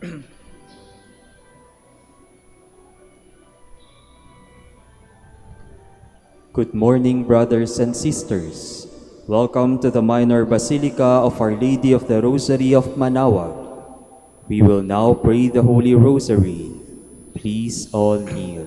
Good morning, brothers and sisters. Welcome to the Minor Basilica of Our Lady of the Rosary of Manaoag. We will now pray the Holy Rosary. Please all kneel.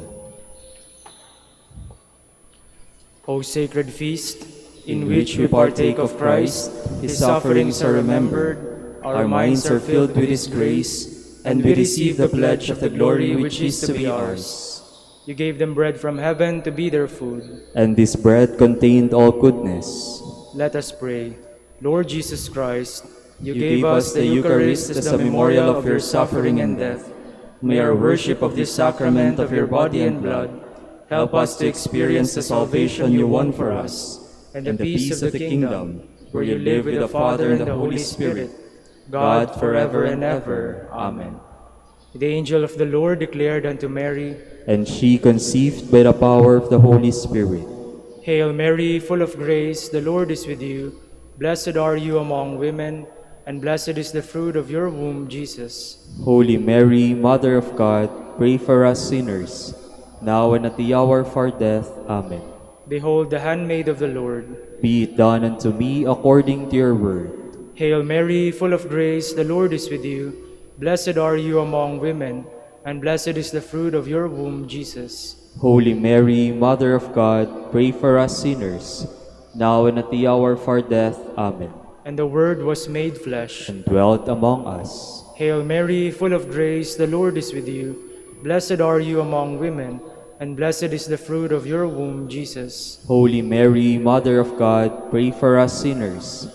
O sacred feast, in which we partake of Christ, His sufferings are remembered, our minds are filled with His grace, and we receive the pledge of the glory which is to be ours. You gave them bread from heaven to be their food. And this bread contained all goodness. Let us pray. Lord Jesus Christ, you gave us the Eucharist as the memorial of your suffering and death. May our worship of this sacrament of your body and blood help us to experience the salvation you won for us, and the peace of the kingdom, where you live with the Father and the Holy Spirit, God forever and ever. Amen. The angel of the Lord declared unto Mary, and she conceived by the power of the Holy Spirit. Hail Mary, full of grace, the Lord is with you. Blessed are you among women, and blessed is the fruit of your womb, Jesus. Holy Mary, Mother of God, pray for us sinners, now and at the hour of our death. Amen. Behold the handmaid of the Lord. Be it done unto me according to your word. Hail Mary, full of grace, the Lord is with you. Blessed are you among women, and blessed is the fruit of your womb, Jesus. Holy Mary, Mother of God, pray for us sinners, now and at the hour of our death. Amen. And the Word was made flesh, and dwelt among us. Hail Mary, full of grace, the Lord is with you. Blessed are you among women, and blessed is the fruit of your womb, Jesus. Holy Mary, Mother of God, pray for us sinners,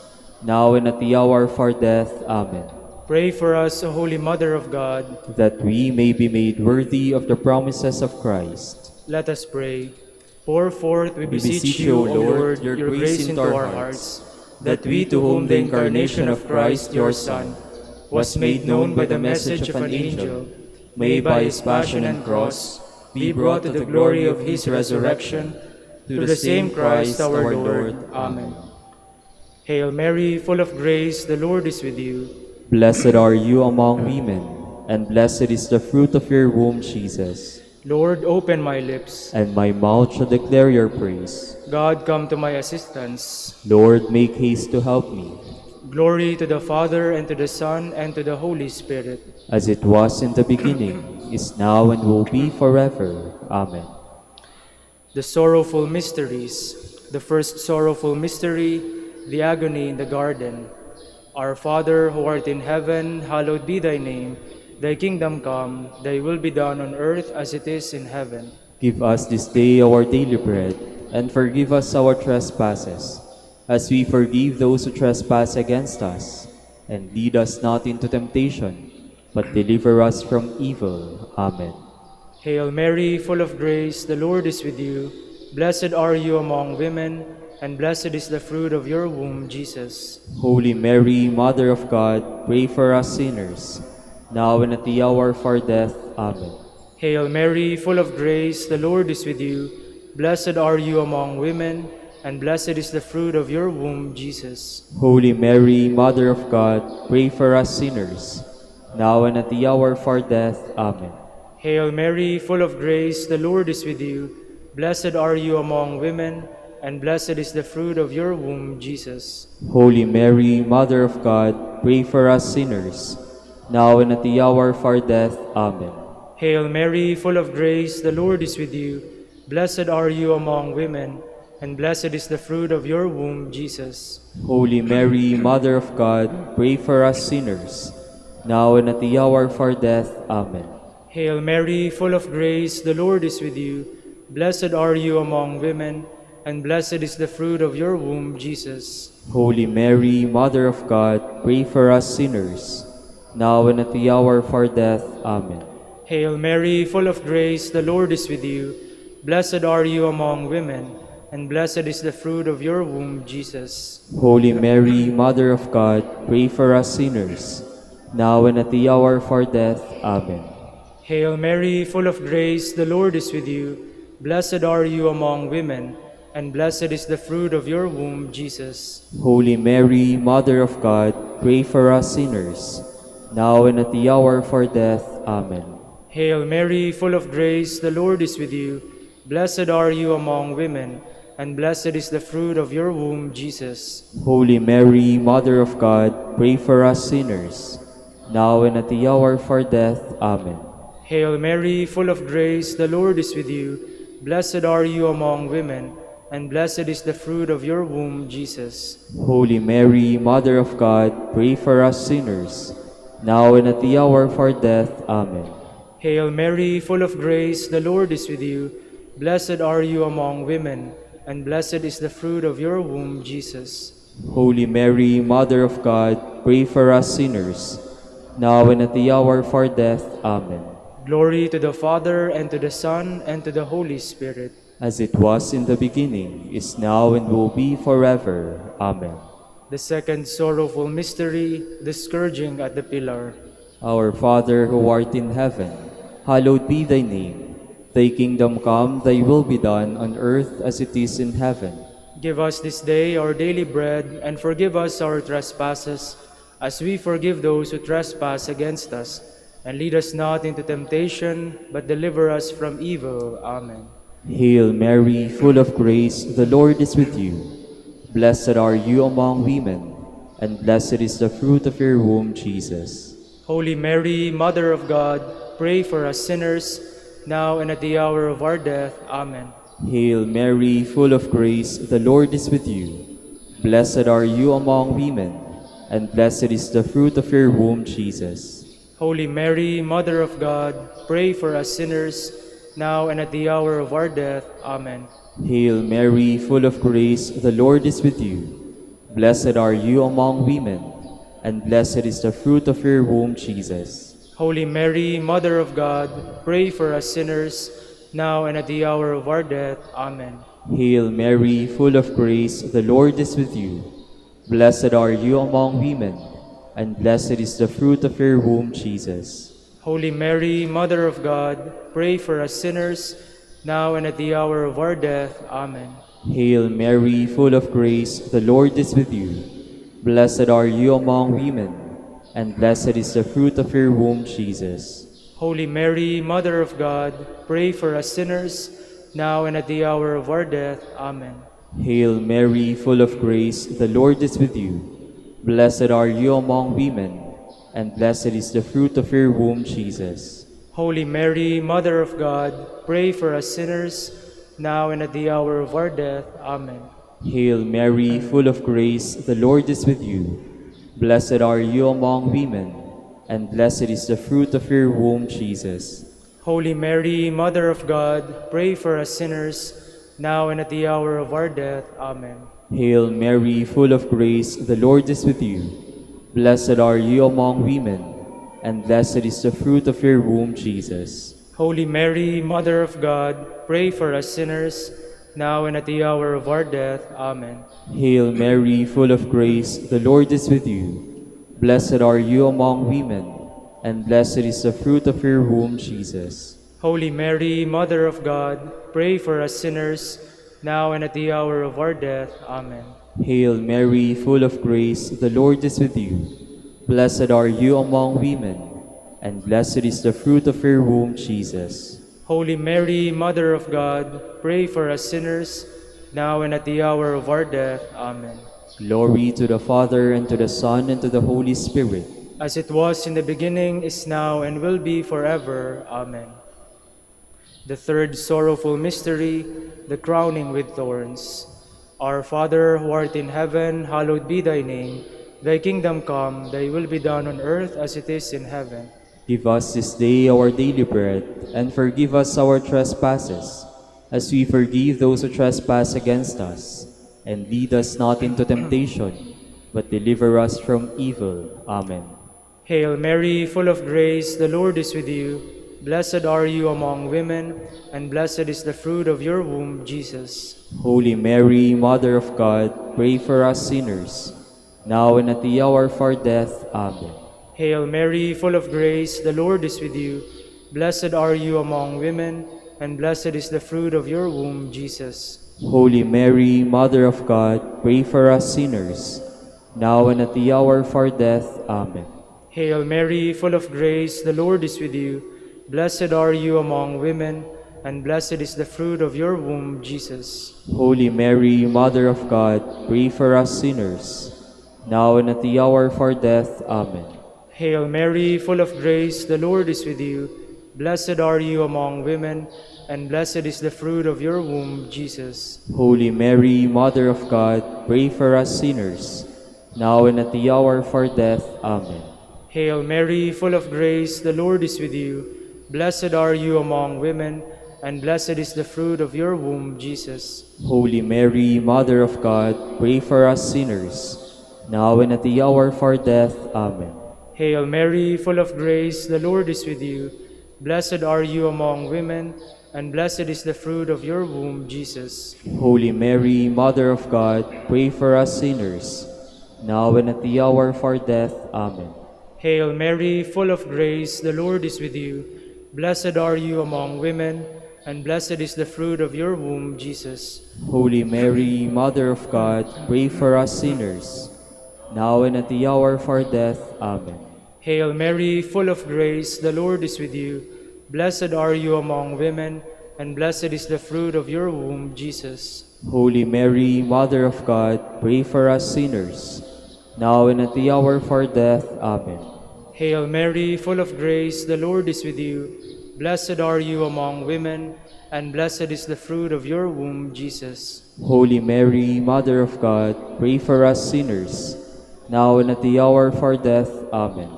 now and at the hour of our death. Amen. Pray for us, O Holy Mother of God, that we may be made worthy of the promises of Christ. Let us pray. Pour forth, we beseech you, O Lord, your grace into our hearts, that we, to whom the incarnation of Christ, your Son, was made known by the message of an angel, may by his passion and cross be brought to the glory of his resurrection, through the same Christ our Lord. Amen. Hail Mary, full of grace, the Lord is with you. Blessed are you among women, and blessed is the fruit of your womb, Jesus. Lord, open my lips, and my mouth shall declare your praise. God, come to my assistance. Lord, make haste to help me. Glory to the Father, and to the Son, and to the Holy Spirit. As it was in the beginning, is now, and will be forever. Amen. The sorrowful mysteries. The first sorrowful mystery, the agony in the garden. Our Father, who art in heaven, hallowed be thy name. Thy kingdom come, thy will be done on earth as it is in heaven. Give us this day our daily bread, and forgive us our trespasses, as we forgive those who trespass against us. And lead us not into temptation, but deliver us from evil. Amen. Hail Mary, full of grace, the Lord is with you. Blessed are you among women, and blessed is the fruit of your womb, Jesus. Holy Mary, Mother of God, pray for us sinners, now and at the hour of our death. Amen. Hail Mary, full of grace, the Lord is with you. Blessed are you among women, and blessed is the fruit of your womb, Jesus. Holy Mary, Mother of God, pray for us sinners, now and at the hour of our death. Amen. Hail Mary, full of grace, the Lord is with you. Blessed are you among women, and blessed is the fruit of your womb, Jesus. Holy Mary, Mother of God, pray for us sinners, now and at the hour of our death. Amen. Hail Mary, full of grace, the Lord is with you. Blessed are you among women, and blessed is the fruit of your womb, Jesus. Holy Mary, Mother of God, pray for us sinners, now and at the hour of our death. Amen. Hail Mary, full of grace, the Lord is with you. Blessed are you among women, and blessed is the fruit of your womb, Jesus. Holy Mary, Mother of God, pray for us sinners, now and at the hour of our death. Amen. Hail Mary, full of grace, the Lord is with you. Blessed are you among women, and blessed is the fruit of your womb, Jesus. Holy Mary, Mother of God, pray for us sinners, now and at the hour of our death. Amen. Hail Mary, full of grace, the Lord is with you. Blessed are you among women, and blessed is the fruit of your womb, Jesus. Holy Mary, Mother of God, pray for us sinners, now and at the hour of our death. Amen. Hail Mary, full of grace, the Lord is with you. Blessed are you among women, and blessed is the fruit of your womb, Jesus. Holy Mary, Mother of God, pray for us sinners, now and at the hour of our death. Amen. Hail Mary, full of grace, the Lord is with you. Blessed are you among women, and blessed is the fruit of your womb, Jesus. Holy Mary, Mother of God, pray for us sinners, now and at the hour of our death. Amen. Hail Mary, full of grace, the Lord is with you. Blessed are you among women, and blessed is the fruit of your womb, Jesus. Holy Mary, Mother of God, pray for us sinners, now and at the hour of our death. Amen. Glory to the Father, and to the Son, and to the Holy Spirit. As it was in the beginning, is now, and will be forever. Amen. The second sorrowful mystery, the scourging at the pillar. Our Father, who art in heaven, hallowed be thy name. Thy kingdom come, thy will be done on earth as it is in heaven. Give us this day our daily bread, and forgive us our trespasses, as we forgive those who trespass against us. And lead us not into temptation, but deliver us from evil. Amen. Hail Mary, full of grace, the Lord is with you. Blessed are you among women, and blessed is the fruit of your womb, Jesus. Holy Mary, Mother of God, pray for us sinners, now and at the hour of our death. Amen. Hail Mary, full of grace, the Lord is with you. Blessed are you among women, and blessed is the fruit of your womb, Jesus. Holy Mary, Mother of God, pray for us sinners, now and at the hour of our death. Amen. Hail Mary, full of grace, the Lord is with you. Blessed are you among women, and blessed is the fruit of your womb, Jesus. Holy Mary, Mother of God, pray for us sinners, now and at the hour of our death. Amen. Hail Mary, full of grace, the Lord is with you. Blessed are you among women, and blessed is the fruit of your womb, Jesus. Holy Mary, Mother of God, pray for us sinners, now and at the hour of our death. Amen. Hail Mary, full of grace, the Lord is with you. Blessed are you among women, and blessed is the fruit of your womb, Jesus. Holy Mary, Mother of God, pray for us sinners, now and at the hour of our death. Amen. Hail Mary, full of grace, the Lord is with you. Blessed are you among women, and blessed is the fruit of your womb, Jesus. Holy Mary, Mother of God, pray for us sinners, now and at the hour of our death. Amen. Hail Mary, full of grace, the Lord is with you. Blessed are you among women, and blessed is the fruit of your womb, Jesus. Holy Mary, Mother of God, pray for us sinners, now and at the hour of our death. Amen. Hail Mary, full of grace, the Lord is with you. Blessed are you among women, and blessed is the fruit of your womb, Jesus. Holy Mary, Mother of God, pray for us sinners, now and at the hour of our death. Amen. Hail Mary, full of grace, the Lord is with you. Blessed are you among women, and blessed is the fruit of your womb, Jesus. Holy Mary, Mother of God, pray for us sinners, now and at the hour of our death. Amen. Hail Mary, full of grace, the Lord is with you. Blessed are you among women, and blessed is the fruit of your womb, Jesus. Holy Mary, Mother of God, pray for us sinners, now and at the hour of our death. Amen. Glory to the Father, and to the Son, and to the Holy Spirit. As it was in the beginning, is now, and will be forever. Amen. The third sorrowful mystery, the crowning with thorns. Our Father, who art in heaven, hallowed be thy name. Thy kingdom come, thy will be done on earth as it is in heaven. Give us this day our daily bread, and forgive us our trespasses, as we forgive those who trespass against us. And lead us not into temptation, but deliver us from evil. Amen. Hail Mary, full of grace, the Lord is with you. Blessed are you among women, and blessed is the fruit of your womb, Jesus. Holy Mary, Mother of God, pray for us sinners, now and at the hour of our death. Amen. Hail Mary, full of grace, the Lord is with you. Blessed are you among women, and blessed is the fruit of your womb, Jesus. Holy Mary, Mother of God, pray for us sinners, now and at the hour of our death. Amen. Hail Mary, full of grace, the Lord is with you. Blessed are you among women, and blessed is the fruit of your womb, Jesus. Holy Mary, Mother of God, pray for us sinners, now and at the hour of our death. Amen. Hail Mary, full of grace, the Lord is with you. Blessed are you among women, and blessed is the fruit of your womb, Jesus. Holy Mary, Mother of God, pray for us sinners, now and at the hour of our death. Amen. Hail Mary, full of grace, the Lord is with you. Blessed are you among women, and blessed is the fruit of your womb, Jesus. Holy Mary, Mother of God, pray for us sinners, now and at the hour of our death. Amen. Hail Mary, full of grace, the Lord is with you. Blessed are you among women, and blessed is the fruit of your womb, Jesus. Holy Mary, Mother of God, pray for us sinners, now and at the hour of our death. Amen. Hail Mary, full of grace, the Lord is with you. Blessed are you among women, and blessed is the fruit of your womb, Jesus. Holy Mary, Mother of God, pray for us sinners, now and at the hour of our death. Amen. Hail Mary, full of grace, the Lord is with you. Blessed are you among women, and blessed is the fruit of your womb, Jesus. Holy Mary, Mother of God, pray for us sinners, now and at the hour of our death. Amen. Hail Mary, full of grace, the Lord is with you. Blessed are you among women, and blessed is the fruit of your womb, Jesus. Holy Mary, Mother of God, pray for us sinners, now and at the hour of our death. Amen.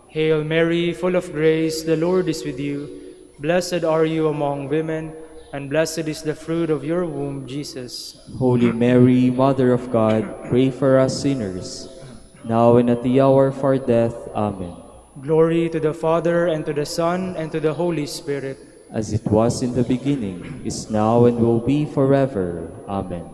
Hail Mary, full of grace, the Lord is with you. Blessed are you among women, and blessed is the fruit of your womb, Jesus. Holy Mary, Mother of God, pray for us sinners, now and at the hour of our death. Amen. Glory to the Father, and to the Son, and to the Holy Spirit. As it was in the beginning, is now, and will be forever. Amen.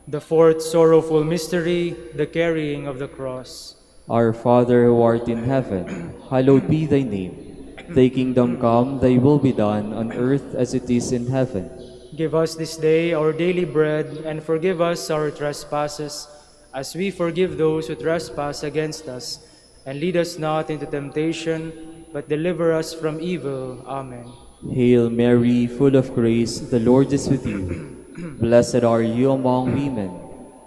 The fourth sorrowful mystery, the carrying of the cross. Our Father who art in heaven, hallowed be thy name. Thy kingdom come, thy will be done, on earth as it is in heaven. Give us this day our daily bread, and forgive us our trespasses, as we forgive those who trespass against us. And lead us not into temptation, but deliver us from evil. Amen. Hail Mary, full of grace, the Lord is with you. Blessed are you among women,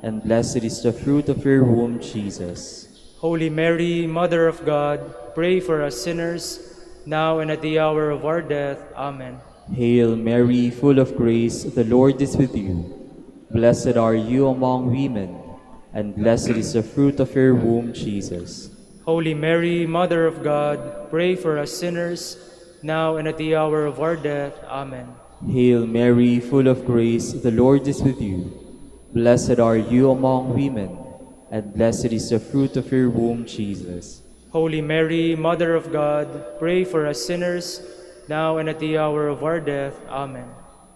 and blessed is the fruit of your womb, Jesus. Holy Mary, Mother of God, pray for us sinners, now and at the hour of our death. Amen. Hail Mary, full of grace, the Lord is with you. Blessed are you among women, and blessed is the fruit of your womb, Jesus. Holy Mary, Mother of God, pray for us sinners, now and at the hour of our death. Amen. Hail Mary, full of grace, the Lord is with you. Blessed are you among women, and blessed is the fruit of your womb, Jesus. Holy Mary, Mother of God, pray for us sinners, now and at the hour of our death. Amen.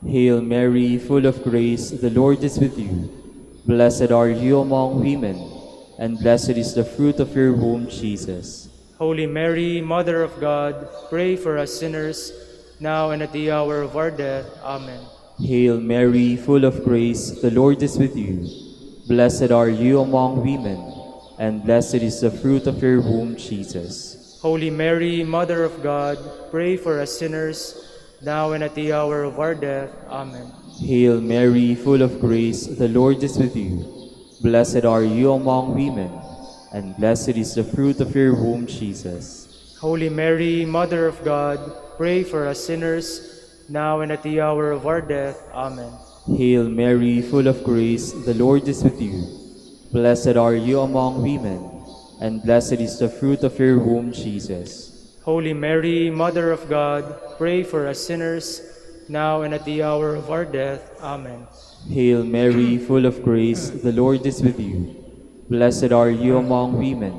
Hail Mary, full of grace, the Lord is with you. Blessed are you among women, and blessed is the fruit of your womb, Jesus. Holy Mary, Mother of God, pray for us sinners, now and at the hour of our death. Amen. Hail Mary, full of grace, the Lord is with you. Blessed are you among women, and blessed is the fruit of your womb, Jesus. Holy Mary, Mother of God, pray for us sinners, now and at the hour of our death. Amen. Hail Mary, full of grace, the Lord is with you. Blessed are you among women, and blessed is the fruit of your womb, Jesus. Holy Mary, Mother of God, pray for us sinners, now and at the hour of our death. Amen. Hail Mary, full of grace, the Lord is with you. Blessed are you among women, and blessed is the fruit of your womb, Jesus. Holy Mary, Mother of God, pray for us sinners, now and at the hour of our death. Amen. Hail Mary, full of grace, the Lord is with you. Blessed are you among women,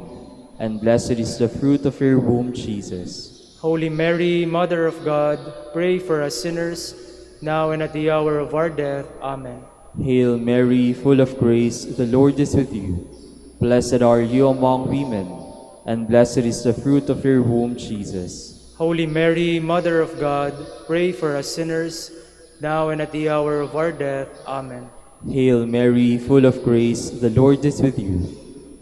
and blessed is the fruit of your womb, Jesus. Holy Mary, Mother of God, pray for us sinners, now and at the hour of our death. Amen. Hail Mary, full of grace, the Lord is with you. Blessed are you among women, and blessed is the fruit of your womb, Jesus. Holy Mary, Mother of God, pray for us sinners, now and at the hour of our death. Amen. Hail Mary, full of grace, the Lord is with you.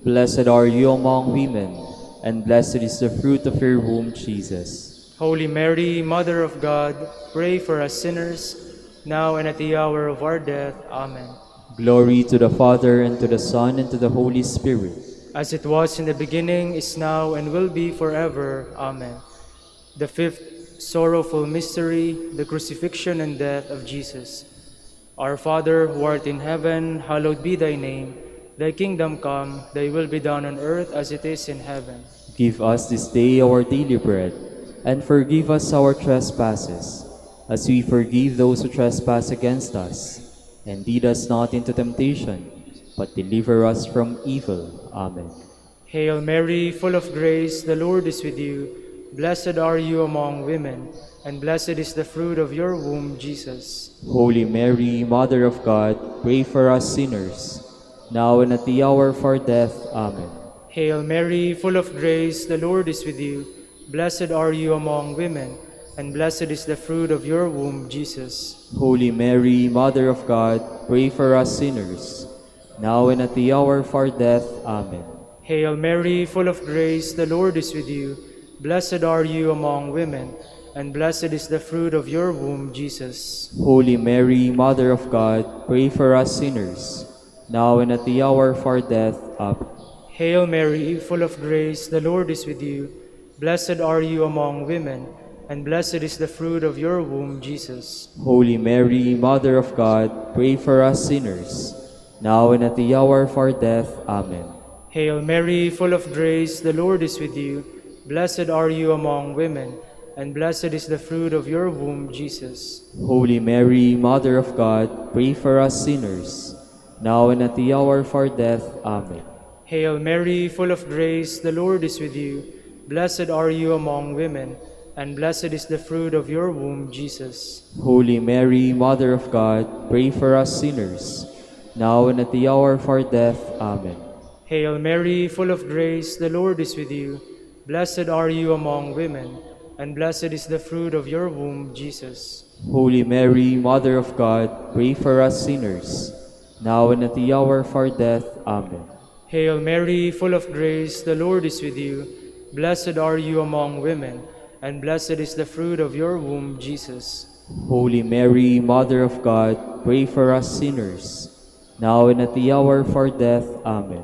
Blessed are you among women, and blessed is the fruit of your womb, Jesus. Holy Mary, Mother of God, pray for us sinners, now and at the hour of our death. Amen. Glory to the Father, and to the Son, and to the Holy Spirit. As it was in the beginning, is now, and will be forever. Amen. The fifth sorrowful mystery, the crucifixion and death of Jesus. Our Father, who art in heaven, hallowed be thy name. Thy kingdom come, thy will be done on earth as it is in heaven. Give us this day our daily bread, and forgive us our trespasses, as we forgive those who trespass against us. And lead us not into temptation, but deliver us from evil. Amen. Hail Mary, full of grace, the Lord is with you. Blessed are you among women, and blessed is the fruit of your womb, Jesus. Holy Mary, Mother of God, pray for us sinners, now and at the hour of our death. Amen. Hail Mary, full of grace, the Lord is with you. Blessed are you among women, and blessed is the fruit of your womb, Jesus. Holy Mary, Mother of God, pray for us sinners, now and at the hour of our death. Amen. Hail Mary, full of grace, the Lord is with you. Blessed are you among women, and blessed is the fruit of your womb, Jesus. Holy Mary, Mother of God, pray for us sinners, now and at the hour of our death. Amen. Hail Mary, full of grace, the Lord is with you. Blessed are you among women, and blessed is the fruit of your womb, Jesus. Holy Mary, Mother of God, pray for us sinners, now and at the hour of our death. Amen. Hail Mary, full of grace, the Lord is with you. Blessed are you among women, and blessed is the fruit of your womb, Jesus. Holy Mary, Mother of God, pray for us sinners, now and at the hour of our death. Amen. Hail Mary, full of grace, the Lord is with you. Blessed are you among women, and blessed is the fruit of your womb, Jesus. Holy Mary, Mother of God, pray for us sinners, now and at the hour of our death. Amen. Hail Mary, full of grace, the Lord is with you. Blessed are you among women, and blessed is the fruit of your womb, Jesus. Holy Mary, Mother of God, pray for us sinners, now and at the hour of our death. Amen. Hail Mary, full of grace, the Lord is with you. Blessed are you among women, and blessed is the fruit of your womb, Jesus. Holy Mary, Mother of God, pray for us sinners, now and at the hour of our death. Amen.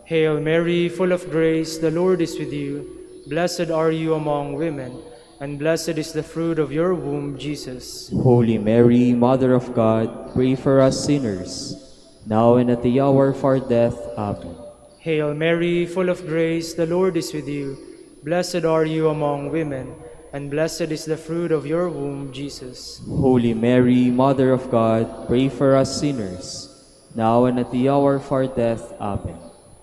Hail Mary, full of grace, the Lord is with you. Blessed are you among women, and blessed is the fruit of your womb, Jesus. Holy Mary, Mother of God, pray for us sinners, now and at the hour of our death. Amen. Hail Mary, full of grace, the Lord is with you. Blessed are you among women, and blessed is the fruit of your womb, Jesus. Holy Mary, Mother of God, pray for us sinners, now and at the hour of our death. Amen.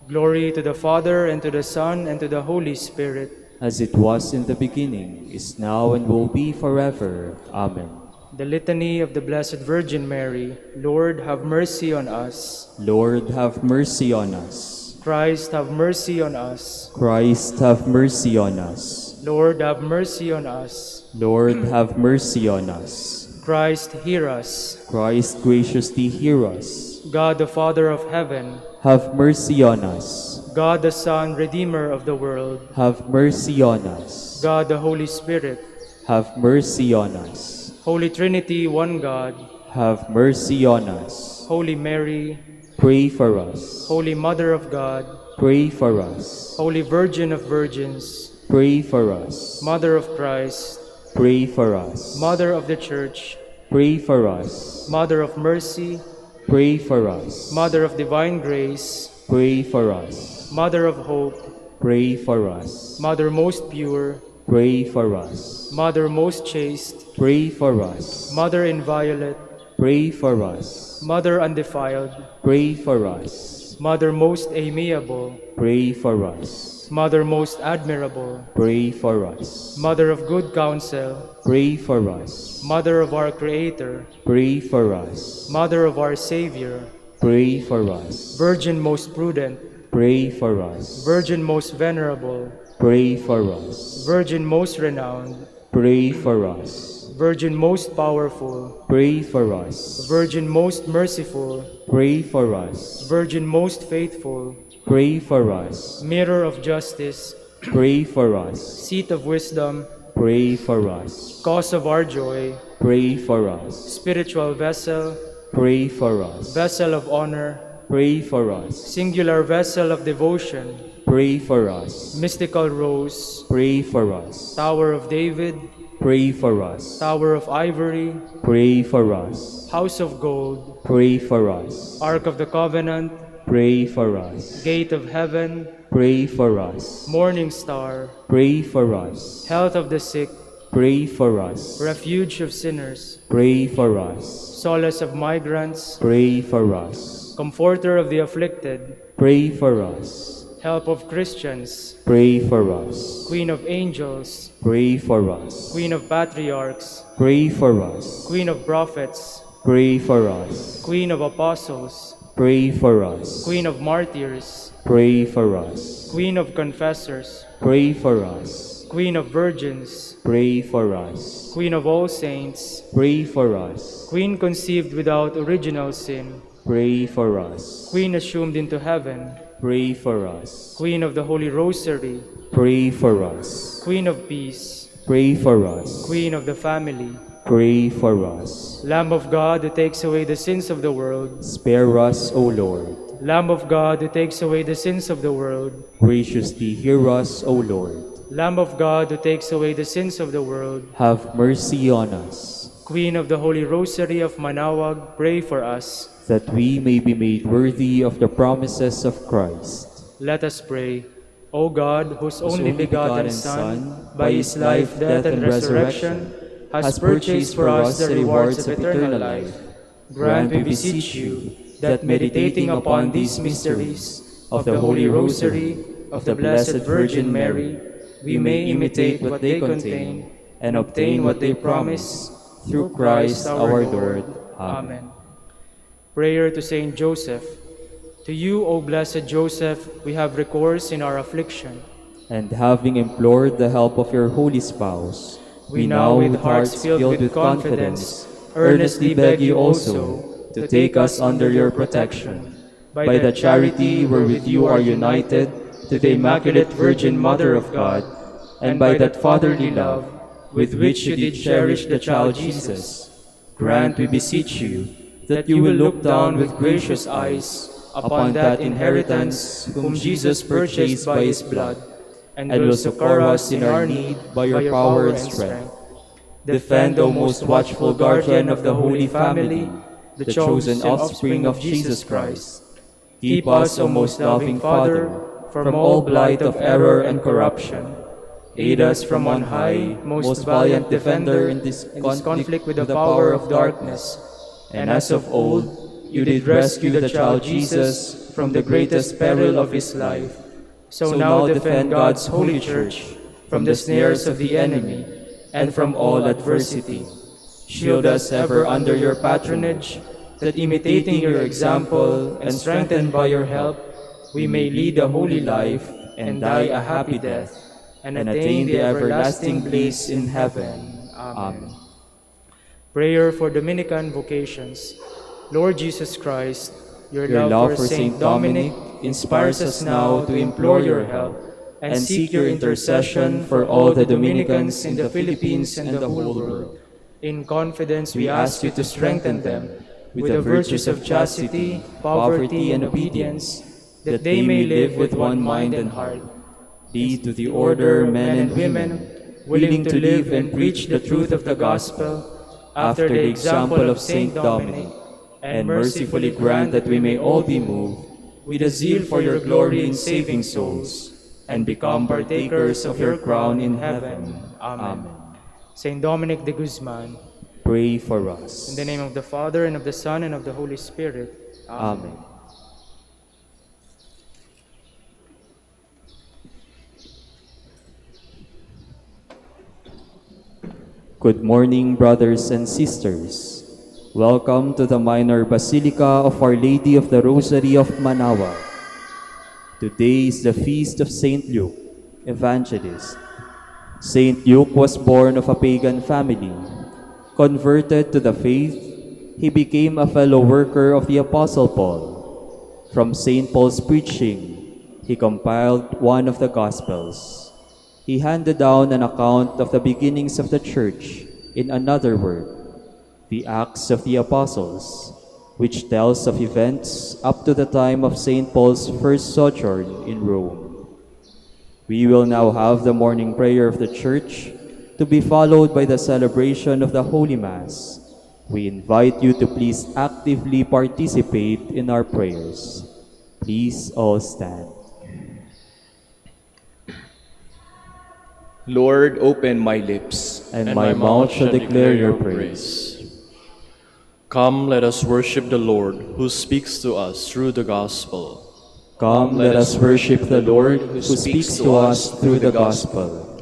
Glory to the Father, and to the Son, and to the Holy Spirit. As it was in the beginning, is now, and will be forever. Amen. The Litany of the Blessed Virgin Mary. Lord, have mercy on us. Lord, have mercy on us. Christ, have mercy on us. Christ, have mercy on us. Lord, have mercy on us. Lord, have mercy on us. Christ, hear us. Christ, graciously hear us. God the Father of heaven, have mercy on us. God the Son, Redeemer of the world, have mercy on us. God the Holy Spirit, have mercy on us. Holy Trinity, one God, have mercy on us. Holy Mary, pray for us. Holy Mother of God, pray for us. Holy Virgin of Virgins, pray for us. Mother of Christ, pray for us. Mother of the Church, pray for us. Mother of Mercy, pray for us. Mother of Divine Grace, pray for us. Mother of Hope, pray for us. Mother most pure, pray for us. Mother most chaste, pray for us. Mother inviolate, pray for us. Mother undefiled, pray for us. Mother most amiable, pray for us. Mother most admirable, pray for us. Mother of good counsel, pray for us. Mother of our Creator, pray for us. Mother of our Savior, pray for us. Virgin most prudent, pray for us. Virgin most venerable, pray for us. Virgin most renowned, pray for us. Virgin most powerful, pray for us. Virgin most merciful, pray for us. Virgin most faithful, pray for us. Mirror of justice, Pray for us. Seat of wisdom, Pray for us. cause of our joy, Pray for us. spiritual vessel, Pray for us. vessel of honor, Pray for us. singular vessel of devotion, Pray for us. mystical rose, Pray for us. Tower of David, Pray for us. Tower of Ivory, Pray for us. House of Gold, Pray for us. Ark of the Covenant, Pray for us. Gate of Heaven, Pray for us. Morning Star, Pray for us. Health of the Sick, Pray for us. Refuge of Sinners, Pray for us. Solace of Migrants, Pray for us. Comforter of the Afflicted, Pray for us. Help of Christians, Pray for us. Queen of Angels, Pray for us. Queen of Patriarchs, Pray for us. Queen of Prophets, Pray for us. Queen of Apostles, Pray for us. Queen of Martyrs, Pray for us. Queen of Confessors, Pray for us. Queen of Virgins, Pray for us. Queen of all saints, Pray for us. Queen conceived without original sin, Pray for us. Queen assumed into heaven, Pray for us. Queen of the Holy Rosary, Pray for us. Queen of Peace, Pray for us. Queen of the Family, Pray for us. Lamb of God who takes away the sins of the world, Spare us, O Lord. Lamb of God who takes away the sins of the world, Graciously hear us, O Lord. Lamb of God who takes away the sins of the world, Have mercy on us, Queen of the Holy Rosary of Manaoag, pray for us. that we may be made worthy of the promises of Christ. Let us pray. O God, whose only begotten Son, by his life, death, and resurrection, has purchased for us the rewards of eternal life, grant, we beseech you, that meditating upon these mysteries of the Holy Rosary of the Blessed Virgin Mary, we may imitate what they contain and obtain what they promise, through Christ our Lord. Amen. Prayer to Saint Joseph. To you, O blessed Joseph, we have recourse in our affliction. And having implored the help of your holy spouse, We now, with hearts filled with confidence, earnestly beg you also to take us under your protection. By the charity wherewith you are united to the Immaculate Virgin Mother of God, and by that fatherly love with which you did cherish the child Jesus, grant, we beseech you, that you will look down with gracious eyes upon that inheritance whom Jesus purchased by his blood, and will succor us in our need by your power and strength. Defend, O most watchful guardian of the Holy Family, the chosen offspring of Jesus Christ. Keep us, O most loving Father, from all blight of error and corruption. Aid us from on high, most valiant defender in this conflict with the power of darkness. And as of old, you did rescue the child Jesus from the greatest peril of his life. So now defend God's holy church from the snares of the enemy and from all adversity. Shield us ever under your patronage, that imitating your example and strengthened by your help, we may lead a holy life and die a happy death, and attain the everlasting bliss in heaven. Amen. Prayer for Dominican vocations. Lord Jesus Christ, your love for Saint Dominic inspires us now to implore your help and seek your intercession for all the Dominicans in the Philippines and the whole world. In confidence, we ask you to strengthen them with the virtues of chastity, poverty, and obedience, that they may live with one mind and heart. Lead to the order men and women willing to live and preach the truth of the gospel after the example of Saint Dominic, and mercifully grant that we may all be moved with a zeal for your glory in saving souls, and become partakers of your crown in heaven. Amen. Saint Dominic de Guzman, Pray for us. in the name of the Father, and of the Son, and of the Holy Spirit. Amen. Good morning, brothers and sisters. Welcome to the Minor Basilica of Our Lady of the Rosary of Manaoag. Today is the feast of Saint Luke, evangelist. Saint Luke was born of a pagan family. Converted to the faith, he became a fellow worker of the Apostle Paul. From Saint Paul's preaching, he compiled one of the Gospels. He handed down an account of the beginnings of the Church in another work, the Acts of the Apostles, which tells of events up to the time of St. Paul's first sojourn in Rome. We will now have the morning prayer of the Church, to be followed by the celebration of the Holy Mass. We invite you to please actively participate in our prayers. Please all stand. Lord, open my lips, And my mouth shall declare your praise. Come, let us worship the Lord, who speaks to us through the gospel. Come, let us worship the Lord who speaks to us through the gospel.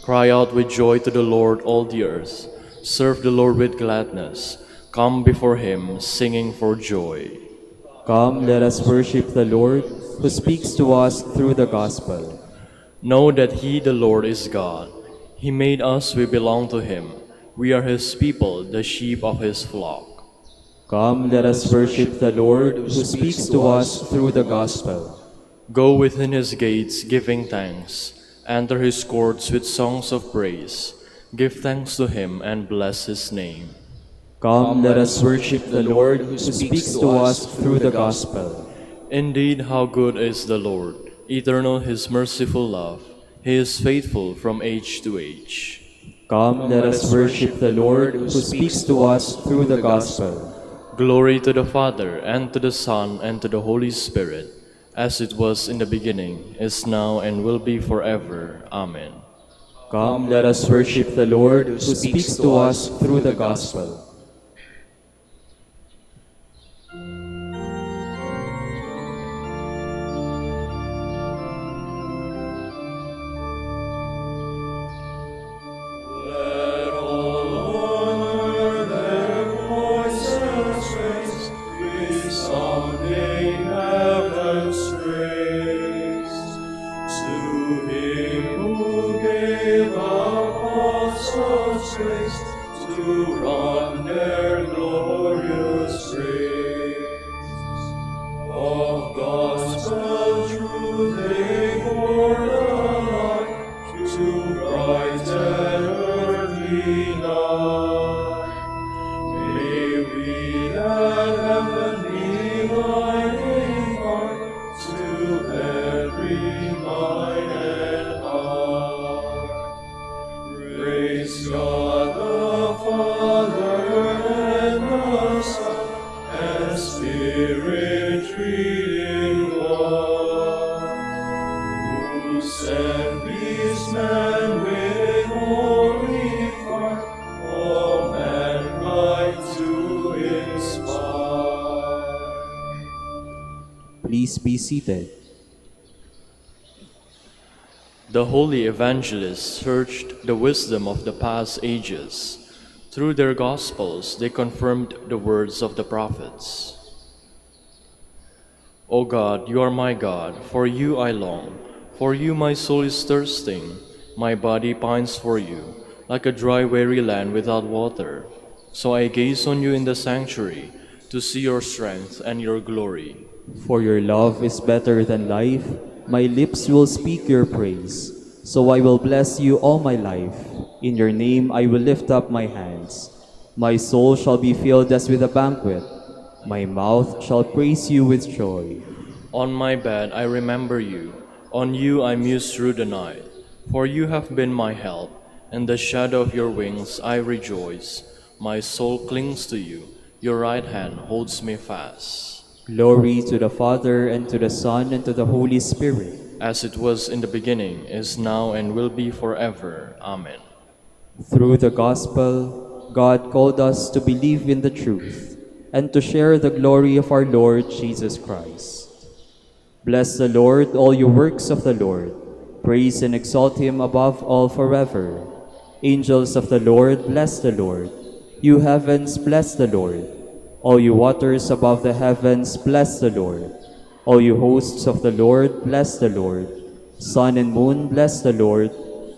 Cry out with joy to the Lord, all the earth. Serve the Lord with gladness. Come before him, singing for joy. Come, let us worship the Lord who speaks to us through the gospel. Know that he, the Lord, is God. He made us, we belong to him. We are his people, the sheep of his flock. Come, let us worship the Lord who speaks to us through the gospel. Go within his gates, giving thanks. Enter his courts with songs of praise. Give thanks to him and bless his name. Come, let us worship the Lord who speaks to us through the gospel. Indeed, how good is the Lord! Eternal his merciful love. He is faithful from age to age. Come, let us worship the Lord who speaks to us through the gospel. Glory to the Father, and to the Son, and to the Holy Spirit, as it was in the beginning, is now, and will be forever. Amen. Come, let us worship the Lord who speaks to us through the gospel. Please be seated. The holy evangelists searched the wisdom of the past ages. Through their gospels, they confirmed the words of the prophets. O God, you are my God, for you I long. For you my soul is thirsting, my body pines for you, like a dry, weary land without water. So I gaze on you in the sanctuary, to see your strength and your glory. For your love is better than life, my lips will speak your praise. So I will bless you all my life. In your name I will lift up my hands. My soul shall be filled as with a banquet. My mouth shall praise you with joy. On my bed I remember you. On you I muse through the night. For you have been my help. In the shadow of your wings I rejoice. My soul clings to you. Your right hand holds me fast. Glory to the Father, and to the Son, and to the Holy Spirit. As it was in the beginning, is now, and will be forever. Amen. Through the gospel, God called us to believe in the truth and to share the glory of our Lord Jesus Christ. Bless the Lord, all you works of the Lord. Praise and exalt him above all forever. Angels of the Lord, bless the Lord. You heavens, bless the Lord. All you waters above the heavens, bless the Lord. All you hosts of the Lord, bless the Lord. Sun and moon, bless the Lord.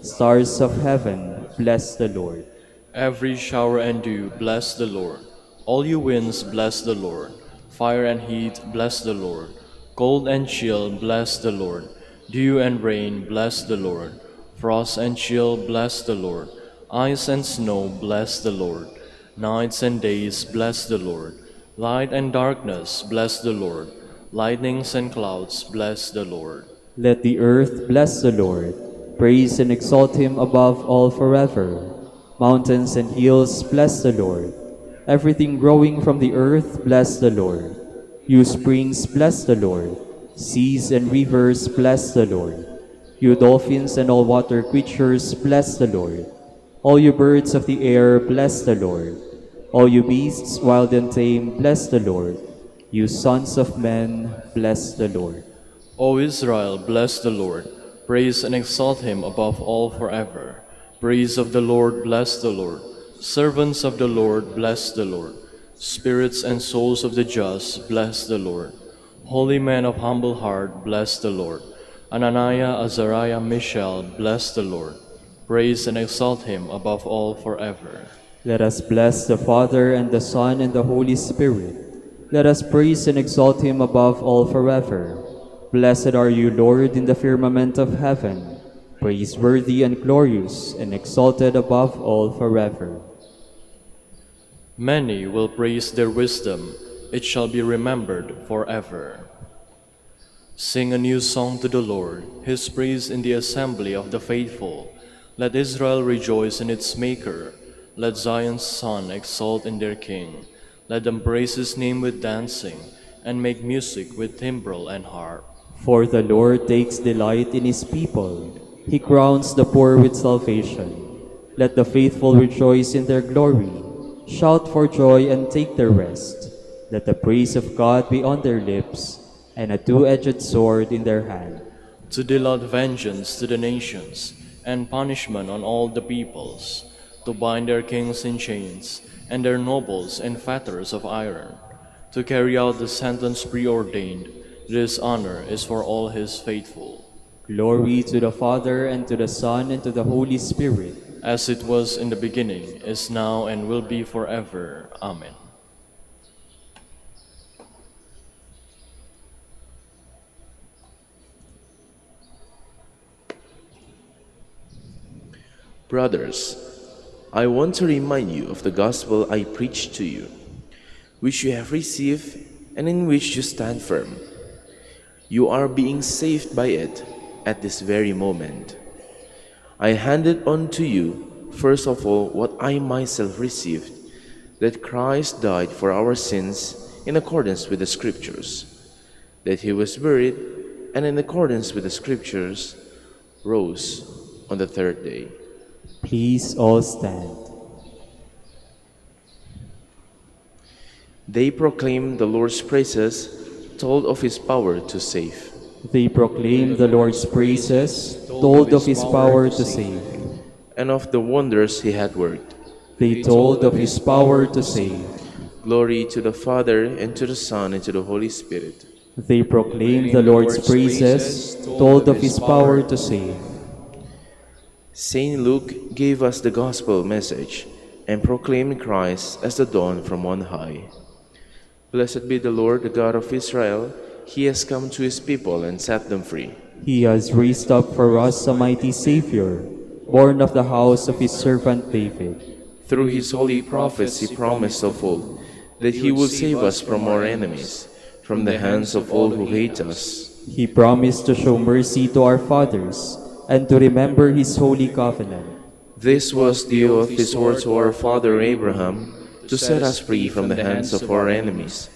Stars of heaven, bless the Lord. Every shower and dew, bless the Lord. All you winds, bless the Lord. Fire and heat, bless the Lord. Cold and chill, bless the Lord. Dew and rain, bless the Lord. Frost and chill, bless the Lord. Ice and snow, bless the Lord. Nights and days, bless the Lord. Light and darkness, bless the Lord. Lightnings and clouds, bless the Lord. Let the earth bless the Lord. Praise and exalt him above all forever. Mountains and hills, bless the Lord. Everything growing from the earth, bless the Lord. You springs, bless the Lord. Seas and rivers, bless the Lord. You dolphins and all water creatures, bless the Lord. All you birds of the air, bless the Lord. All you beasts, wild and tame, bless the Lord. You sons of men, bless the Lord. O Israel, bless the Lord. Praise and exalt him above all forever. Praise of the Lord, bless the Lord. Servants of the Lord, bless the Lord. Spirits and souls of the just, bless the Lord. Holy men of humble heart, bless the Lord. Ananiah, Azariah, Mishael, bless the Lord. Praise and exalt him above all forever. Let us bless the Father and the Son and the Holy Spirit. Let us praise and exalt him above all forever. Blessed are you, Lord, in the firmament of heaven, praiseworthy and glorious, and exalted above all forever. Many will praise their wisdom, it shall be remembered forever. Sing a new song to the Lord, his praise in the assembly of the faithful. Let Israel rejoice in its Maker. Let Zion's Son exult in their King. Let them praise his name with dancing, and make music with timbrel and harp. For the Lord takes delight in his people. He crowns the poor with salvation. Let the faithful rejoice in their glory. Shout for joy and take their rest. Let the praise of God be on their lips, and a two-edged sword in their hand. To deal out vengeance to the nations, and punishment on all the peoples. To bind their kings in chains, and their nobles in fetters of iron. To carry out the sentence preordained. This honor is for all his faithful. Glory to the Father, and to the Son, and to the Holy Spirit. As it was in the beginning, is now, and will be forever. Amen. Brothers, I want to remind you of the gospel I preached to you, which you have received and in which you stand firm. You are being saved by it at this very moment. I handed on to you, first of all, what I myself received, that Christ died for our sins in accordance with the Scriptures, that he was buried, and in accordance with the Scriptures, rose on the third day. Please all stand. They proclaimed the Lord's praises, told of his power to save. They proclaim the Lord's praises, told of his power to save. And of the wonders he had worked. They told of his power to save. Glory to the Father, and to the Son, and to the Holy Spirit. They proclaim the Lord's praises, told of his power to save. Saint Luke gave us the gospel message and proclaimed Christ as the dawn from on high. Blessed be the Lord, the God of Israel. He has come to his people and set them free. He has raised up for us a mighty Savior, born of the house of his servant David. Through his holy prophets he promised of old that he would save us from our enemies, from the hands of all who hate us. He promised to show mercy to our fathers and to remember his holy covenant. This was the oath he swore to our father Abraham, to set us free from the hands of our enemies,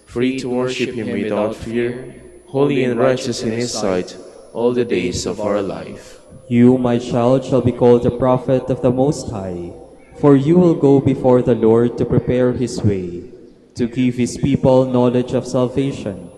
free to worship him without fear, holy and righteous in his sight, all the days of our life. You, my child, shall be called the prophet of the Most High, for you will go before the Lord to prepare his way, to give his people knowledge of salvation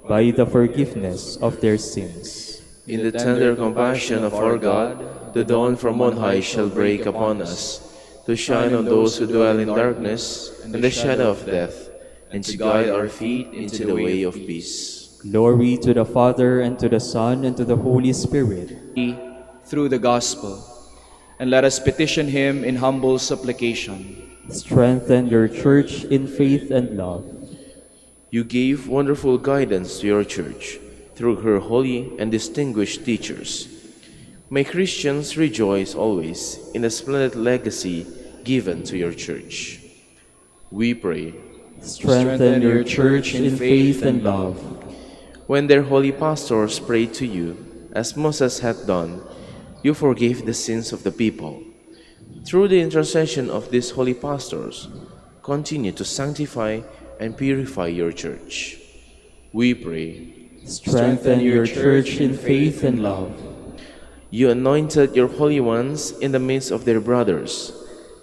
by the forgiveness of their sins. In the tender compassion of our God, the dawn from on high shall break upon us, to shine on those who dwell in darkness and the shadow of death, and to guide our feet into the way of peace. Glory to the Father, and to the Son, and to the Holy Spirit. Through the gospel, and let us petition him in humble supplication. Strengthen your church in faith and love. You gave wonderful guidance to your church through her holy and distinguished teachers. May Christians rejoice always in the splendid legacy given to your Church. We pray. Strengthen your church in faith and love. When their holy pastors prayed to you, as Moses had done, you forgave the sins of the people. Through the intercession of these holy pastors, continue to sanctify and purify your Church. We pray. Strengthen your church in faith and love. You anointed your holy ones in the midst of their brothers,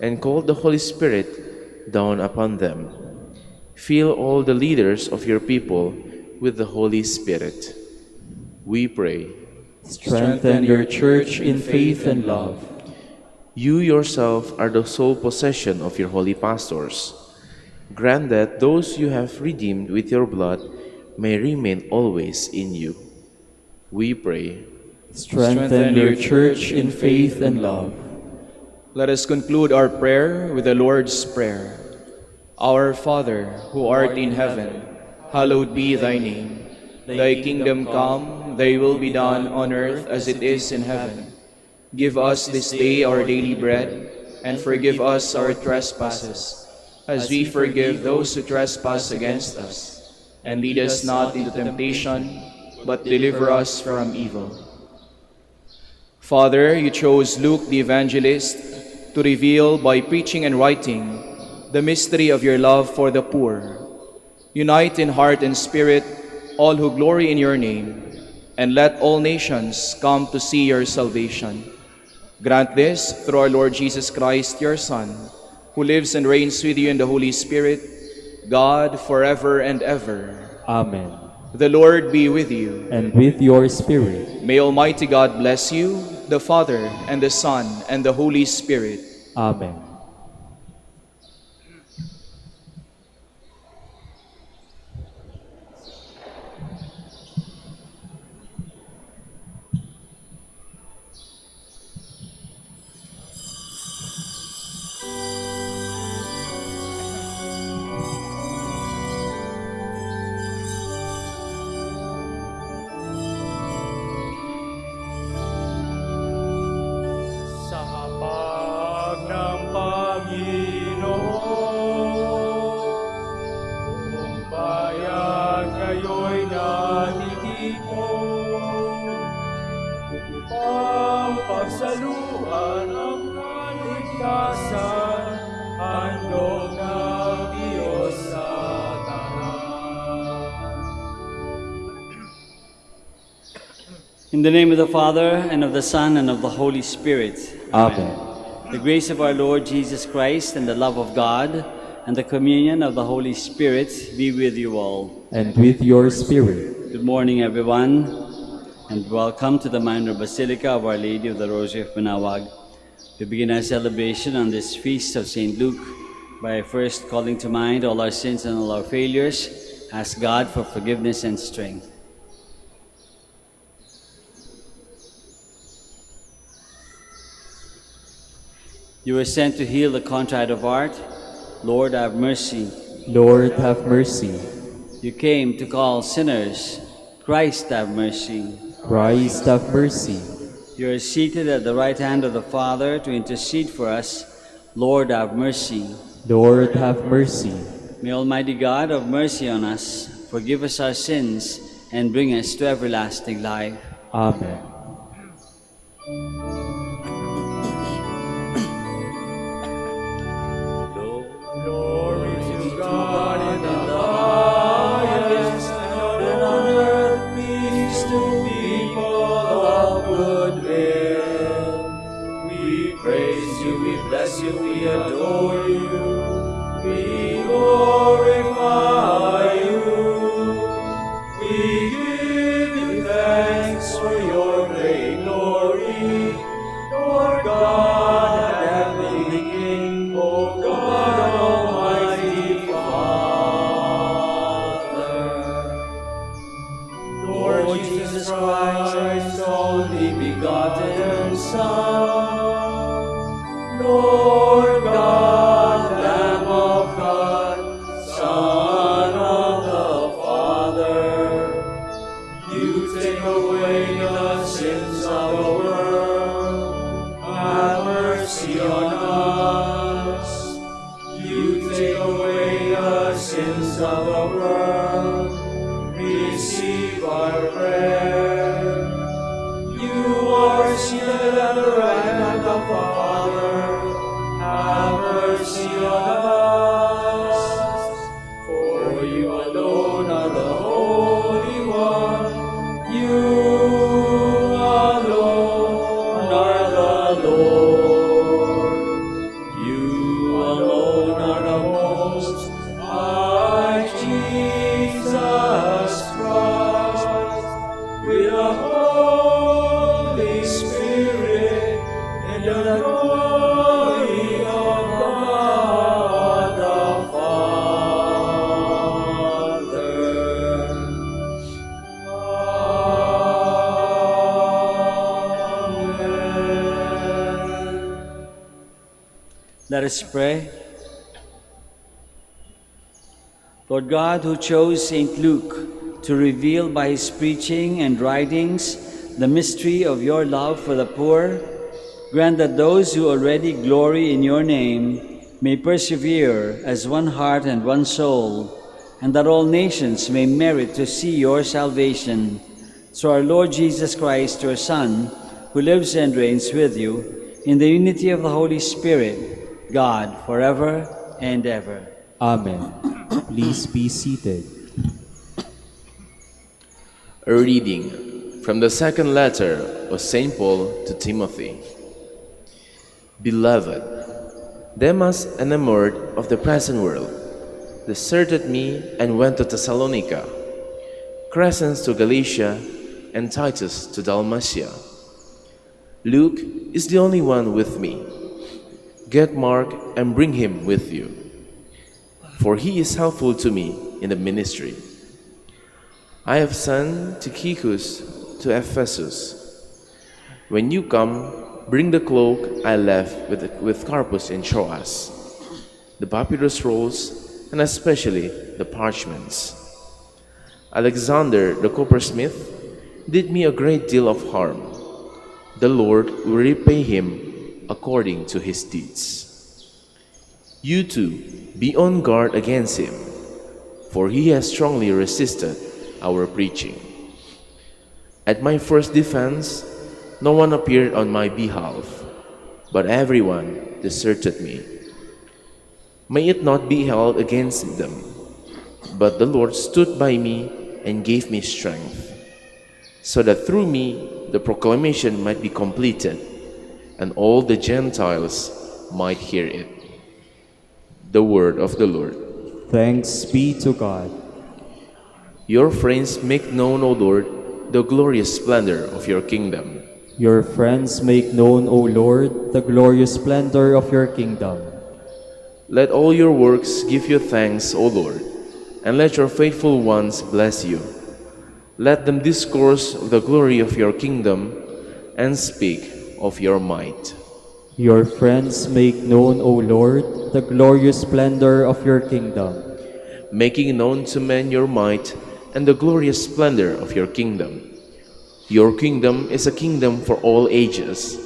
and called the Holy Spirit down upon them. Fill all the leaders of your people with the Holy Spirit. We pray. Strengthen your church in faith and love. You yourself are the sole possession of your holy pastors. Grant that those you have redeemed with your blood may remain always in you. We pray. Strengthen your church in faith and love. Let us conclude our prayer with the Lord's Prayer. Our Father, who art in heaven, hallowed be thy name. Thy kingdom come, thy will be done on earth as it is in heaven. Give us this day our daily bread, and forgive us our trespasses, as we forgive those who trespass against us. And lead us not into temptation, but deliver us from evil. Father, you chose Luke the evangelist to reveal by preaching and writing the mystery of your love for the poor. Unite in heart and spirit all who glory in your name, and let all nations come to see your salvation. Grant this through our Lord Jesus Christ, your Son, who lives and reigns with you in the Holy Spirit, God, forever and ever. Amen. The Lord be with you. And with your spirit. May Almighty God bless you, the Father, and the Son, and the Holy Spirit. Amen. Sa hapag ng Panginoon, kung bayan kayo'y natitipon, upang pagsaluhan ang kaligtasan, handog ng Diyos sa tanan. In the name of the Father, and of the Son, and of the Holy Spirit. Amen. The grace of our Lord Jesus Christ, and the love of God, and the communion of the Holy Spirit be with you all. And with your spirit. Good morning, everyone, and welcome to the Minor Basilica of Our Lady of the Rosary of Manaoag. We begin our celebration on this feast of St. Luke by first calling to mind all our sins and all our failures. Ask God for forgiveness and strength. You were sent to heal the contrite of heart. Lord, have mercy. Lord, have mercy. You came to call sinners. Christ, have mercy. Christ, have mercy. You are seated at the right hand of the Father to intercede for us. Lord, have mercy. Lord, have mercy. May Almighty God have mercy on us, forgive us our sins, and bring us to everlasting life. Amen. Glory to God in the highest, and on earth peace to people of good will. We praise you, we bless you, we adore you, we glorify you. We give you thanks for your great glory, Lord God, heavenly King, O God, Almighty Father. Lord Jesus Christ, only begotten Son, Lord God, Lamb of God, Son of the Father, of the world, receive our prayer. You are seated at the right hand of the Father, have mercy on us. For you alone are the Holy One, you alone are the Lord. You alone are the Most High Jesus Christ, with the Holy Spirit, in the glory of God the Father. Amen. Let us pray. Lord God, who chose St. Luke to reveal by his preaching and writings the mystery of your love for the poor, grant that those who already glory in your name may persevere as one heart and one soul, and that all nations may merit to see your salvation. Through our Lord Jesus Christ, your Son, who lives and reigns with you, in the unity of the Holy Spirit, God, forever and ever. Amen. Please be seated. A reading from the second letter of St. Paul to Timothy. Beloved, Demas, enamored of the present world, deserted me and went to Thessalonica, Crescens to Galatia, and Titus to Dalmatia. Luke is the only one with me. Get Mark and bring him with you, for he is helpful to me in the ministry. I have sent Tychicus to Ephesus. When you come, bring the cloak I left with Carpus in Troas, the papyrus rolls, and especially the parchments. Alexander the coppersmith did me a great deal of harm. The Lord will repay him according to his deeds. You too, be on guard against him, for he has strongly resisted our preaching. At my first defense, no one appeared on my behalf, but everyone deserted me. May it not be held against them, but the Lord stood by me and gave me strength, so that through me the proclamation might be completed, and all the Gentiles might hear it. The word of the Lord. Thanks be to God. Your friends make known, O Lord, the glorious splendor of your kingdom. Your friends make known, O Lord, the glorious splendor of your kingdom. Let all your works give you thanks, O Lord, and let your faithful ones bless you. Let them discourse of the glory of your kingdom and speak of your might. Your friends make known, O Lord, the glorious splendor of your kingdom. Making known to men your might and the glorious splendor of your kingdom. Your kingdom is a kingdom for all ages,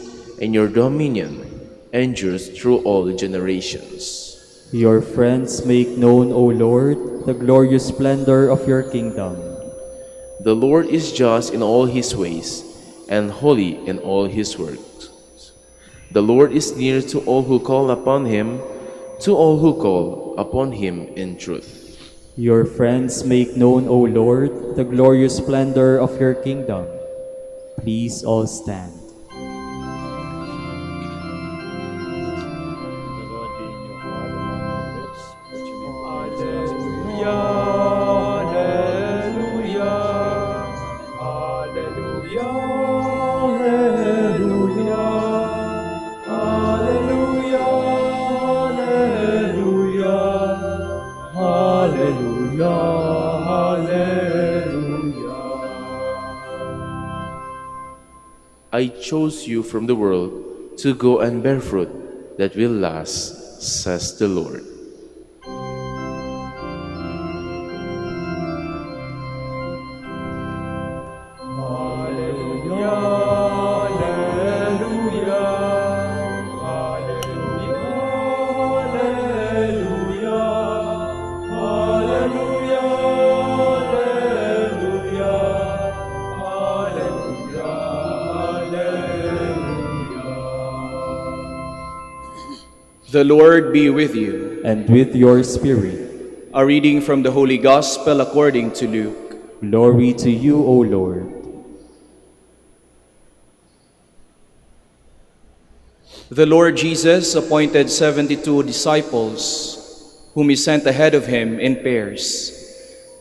and your dominion endures through all generations. Your friends make known, O Lord, the glorious splendor of your kingdom. The Lord is just in all his ways, and holy in all his works. The Lord is near to all who call upon him, to all who call upon him in truth. Your friends make known, O Lord, the glorious splendor of your kingdom. Please all stand. The Lord be in your heart and on your lips, that you may Alleluia, alleluia, alleluia, alleluia, alleluia, alleluia, alleluia. I chose you from the world to go and bear fruit that will last, says the Lord. Alleluia, alleluia, alleluia, alleluia, alleluia. The Lord be with you. And with your spirit. A reading from the Holy Gospel according to Luke. Glory to you, O Lord. The Lord Jesus appointed 72 disciples, whom he sent ahead of him in pairs,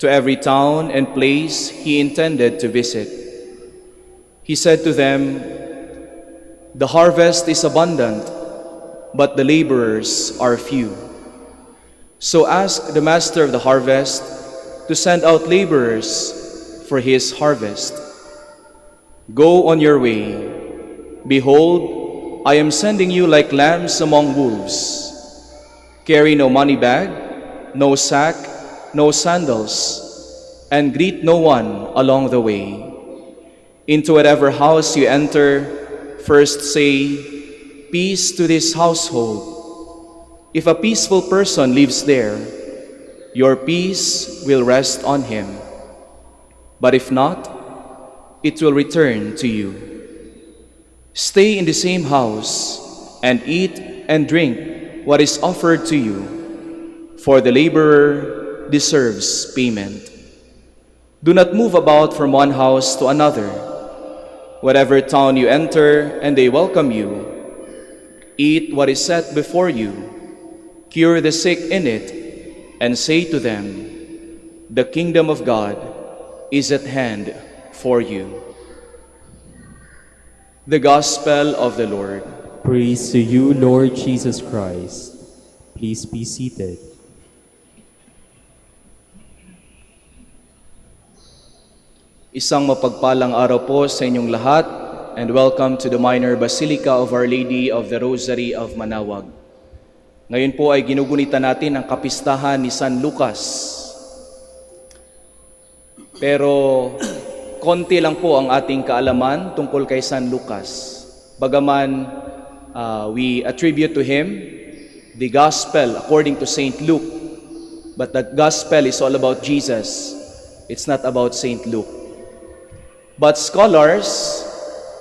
to every town and place he intended to visit. He said to them, "The harvest is abundant, but the laborers are few. So ask the master of the harvest to send out laborers for his harvest. Go on your way. Behold, I am sending you like lambs among wolves. Carry no money bag, no sack, no sandals, and greet no one along the way. Into whatever house you enter, first say, 'Peace to this household.' If a peaceful person lives there, your peace will rest on him. But if not, it will return to you. Stay in the same house and eat and drink what is offered to you, for the laborer deserves payment. Do not move about from one house to another. Whatever town you enter and they welcome you, eat what is set before you, cure the sick in it, and say to them, 'The kingdom of God is at hand for you.'" The Gospel of the Lord. Praise to you, Lord Jesus Christ. Please be seated. Isang mapagpalang araw po sa inyong lahat, and welcome to the Minor Basilica of Our Lady of the Rosary of Manaoag. Ngayon po ay ginugunita natin ang kapistahan ni San Lucas. Pero konti lang po ang ating kaalaman tungkol kay San Lucas. Bagaman we attribute to him the Gospel according to Saint Luke, but the Gospel is all about Jesus. It's not about Saint Luke. But scholars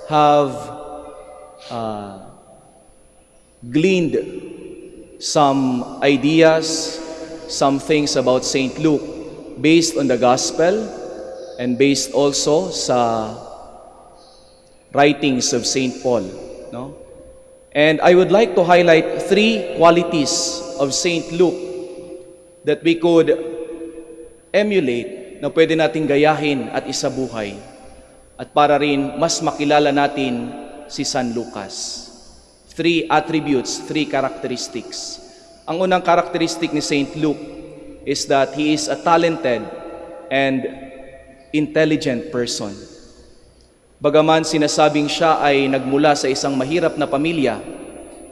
have gleaned some ideas, some things about Saint Luke based on the Gospel and based also sa writings of Saint Paul. No? And I would like to highlight 3 qualities of Saint Luke that we could emulate, na pwede nating gayahin at isabuhay. At para rin mas makilala natin si San Lucas. 3 attributes, 3 characteristics. Ang unang characteristic ni Saint Luke is that he is a talented and intelligent person. Bagaman sinasabing siya ay nagmula sa isang mahirap na pamilya,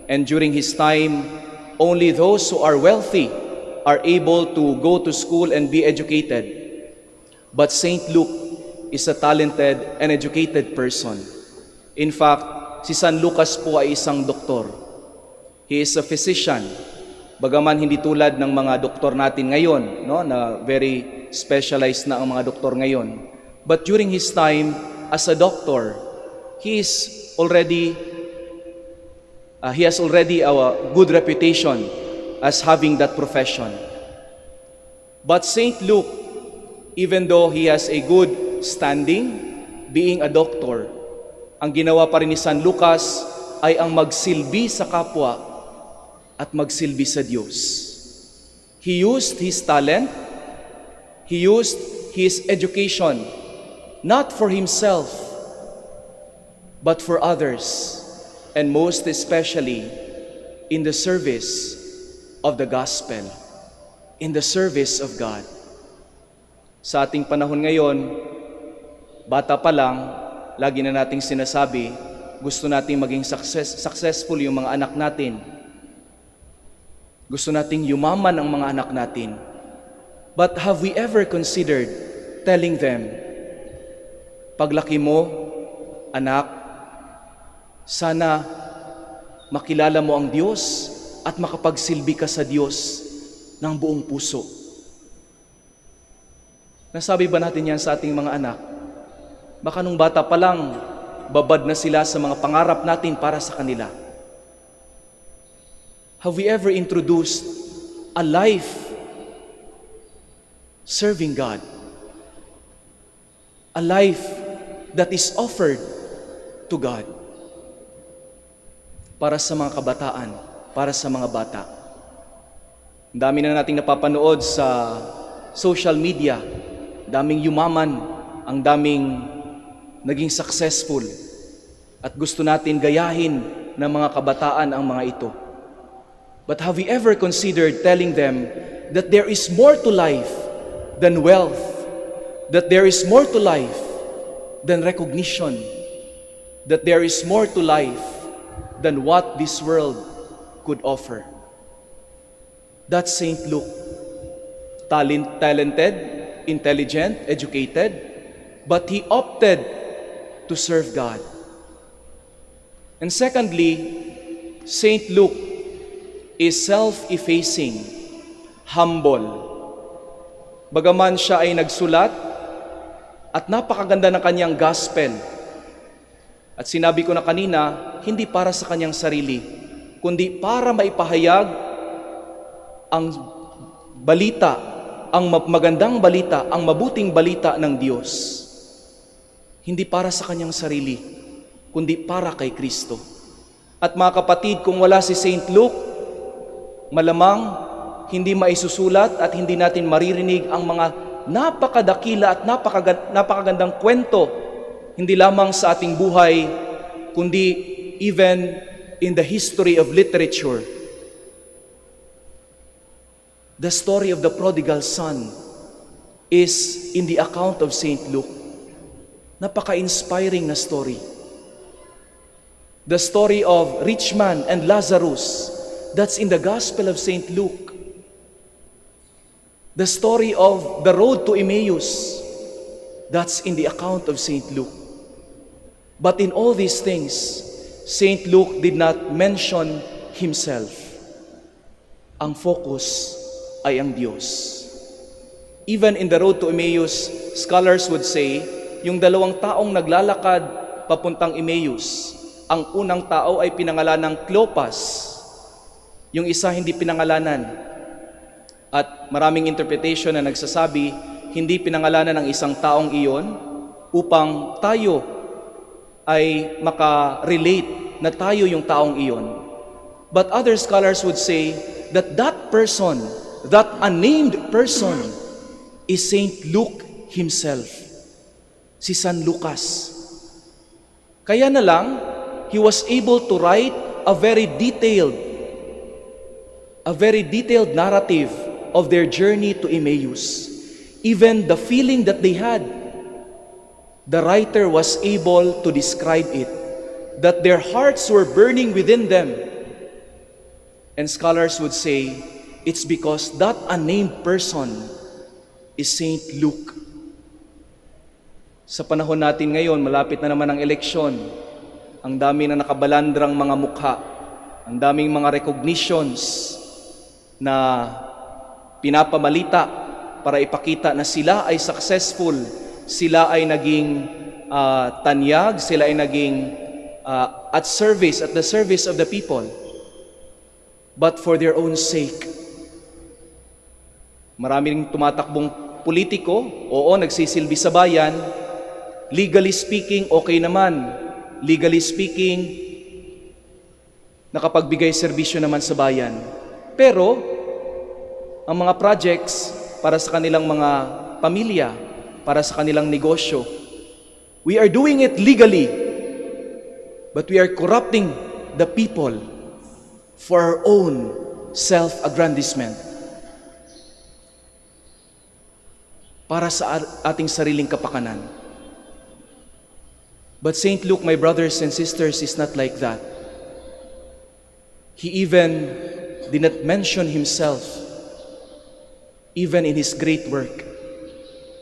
and during his time, only those who are wealthy are able to go to school and be educated. But Saint Luke is a talented and educated person. In fact, si San Lucas po ay isang doktor. He is a physician. Bagaman hindi tulad ng mga doktor natin ngayon, no, na very specialized na ang mga doktor ngayon. But during his time as a doctor, he has already a good reputation as having that profession. But Saint Luke, even though he has a good standing, being a doctor, ang ginawa pa rin ni San Lucas ay ang magsilbi sa kapwa at magsilbi sa Diyos. He used his talent, he used his education, not for himself, but for others, and most especially in the service of the gospel, in the service of God. Sa ating panahon ngayon, bata pa lang, lagi na nating sinasabi, gusto nating maging successful yung mga anak natin. Gusto nating yumaman ang mga anak natin. But have we ever considered telling them, paglaki mo, anak, sana makilala mo ang Diyos at makapagsilbi ka sa Diyos ng buong puso. Nasabi ba natin yan sa ating mga anak? Baka nung bata pa lang, babad na sila sa mga pangarap natin para sa kanila. Have we ever introduced a life serving God? A life that is offered to God. Para sa mga kabataan, para sa mga bata. Ang dami na nating napapanood sa social media, daming yumaman, ang daming naging successful, at gusto natin gayahin ng mga kabataan ang mga ito. But have we ever considered telling them that there is more to life than wealth, that there is more to life than recognition, that there is more to life than what this world could offer? That's Saint Luke. Talented, intelligent, educated, but he opted to serve God. And secondly, Saint Luke is self-effacing, humble. Bagaman siya ay nagsulat at napakaganda ng kanyang gospel. At sinabi ko na kanina, hindi para sa kanyang sarili, kundi para maipahayag ang balita, ang magandang balita, ang mabuting balita ng Diyos. Hindi para sa kanyang sarili, kundi para kay Kristo. At mga kapatid, kung wala si Saint Luke, malamang hindi maisusulat at hindi natin maririnig ang mga napakadakila at napakagandang kwento, hindi lamang sa ating buhay, kundi even in the history of literature. The story of the prodigal son is in the account of Saint Luke. Napaka-inspiring na story. The story of rich man and Lazarus, that's in the Gospel of Saint Luke. The story of the road to Emmaus, that's in the account of Saint Luke. But in all these things, Saint Luke did not mention himself. Ang focus ay ang Diyos. Even in the road to Emmaus, scholars would say, yung dalawang taong naglalakad papuntang Emmaus, ang unang tao ay pinangalan ng Cleopas, yung isa hindi pinangalanan. At maraming interpretation na nagsasabi, hindi pinangalanan ng isang taong iyon upang tayo ay maka-relate na tayo yung taong iyon. But other scholars would say that that person, that unnamed person, is Saint Luke himself, si San Lucas. Kaya na lang, he was able to write a very detailed narrative of their journey to Emmaus. Even the feeling that they had, the writer was able to describe it, that their hearts were burning within them. And scholars would say, it's because that unnamed person is Saint Luke. Sa panahon natin ngayon, malapit na naman ang eleksyon. Ang dami na nakabalandrang mga mukha, ang daming mga recognitions na pinapamalita para ipakita na sila ay successful, sila ay naging tanyag, sila ay naging at the service of the people. But for their own sake, maraming tumatakbong politiko, oo, nagsisilbi sa bayan, legally speaking, okay naman. Legally speaking, nakapagbigay serbisyo naman sa bayan. Pero, ang mga projects para sa kanilang mga pamilya, para sa kanilang negosyo, we are doing it legally, but we are corrupting the people for our own self-aggrandizement, para sa ating sariling kapakanan. But Saint Luke, my brothers and sisters, is not like that. He even did not mention himself, even in his great work,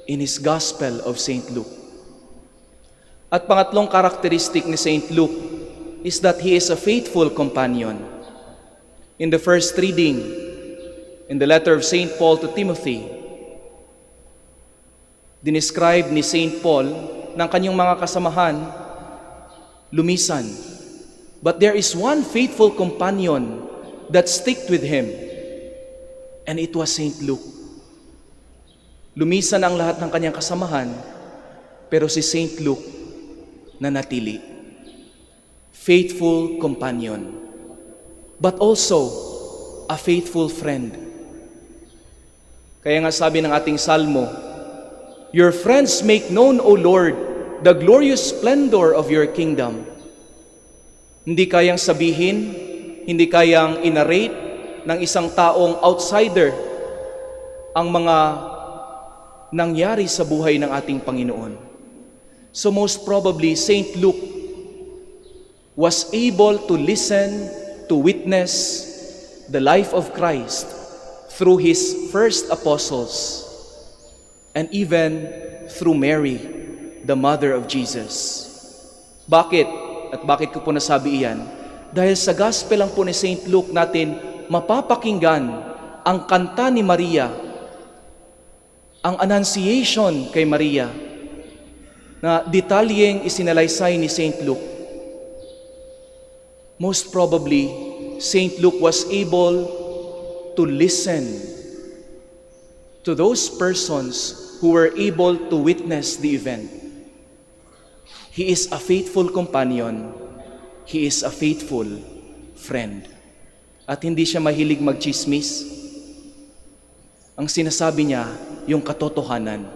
in his Gospel of Saint Luke. At pangatlong karakteristik ni Saint Luke is that he is a faithful companion. In the first reading, in the letter of Saint Paul to Timothy, dinescribe ni Saint Paul ng kanyang mga kasamahan, lumisan. But there is one faithful companion that sticked with him. And it was Saint Luke. Lumisan ang lahat ng kanyang kasamahan, pero si Saint Luke nanatili. Faithful companion, but also a faithful friend. Kaya nga sabi ng ating salmo, "Your friends make known, O Lord, the glorious splendor of your kingdom." Hindi kayang sabihin, hindi kayang inarate ng isang taong outsider ang mga nangyari sa buhay ng ating Panginoon. So most probably, Saint Luke was able to listen, to witness the life of Christ through his first apostles and even through Mary, the mother of Jesus. Bakit? At bakit ko po nasabi iyan? Dahil sa gospel lang po ni Saint Luke natin mapapakinggan ang kanta ni Maria, ang annunciation kay Maria, na detalyeng isinalaysay ni Saint Luke. Most probably, Saint Luke was able to listen to those persons who were able to witness the event. He is a faithful companion. He is a faithful friend. At hindi siya mahilig magchismis. Ang sinasabi niya, yung katotohanan.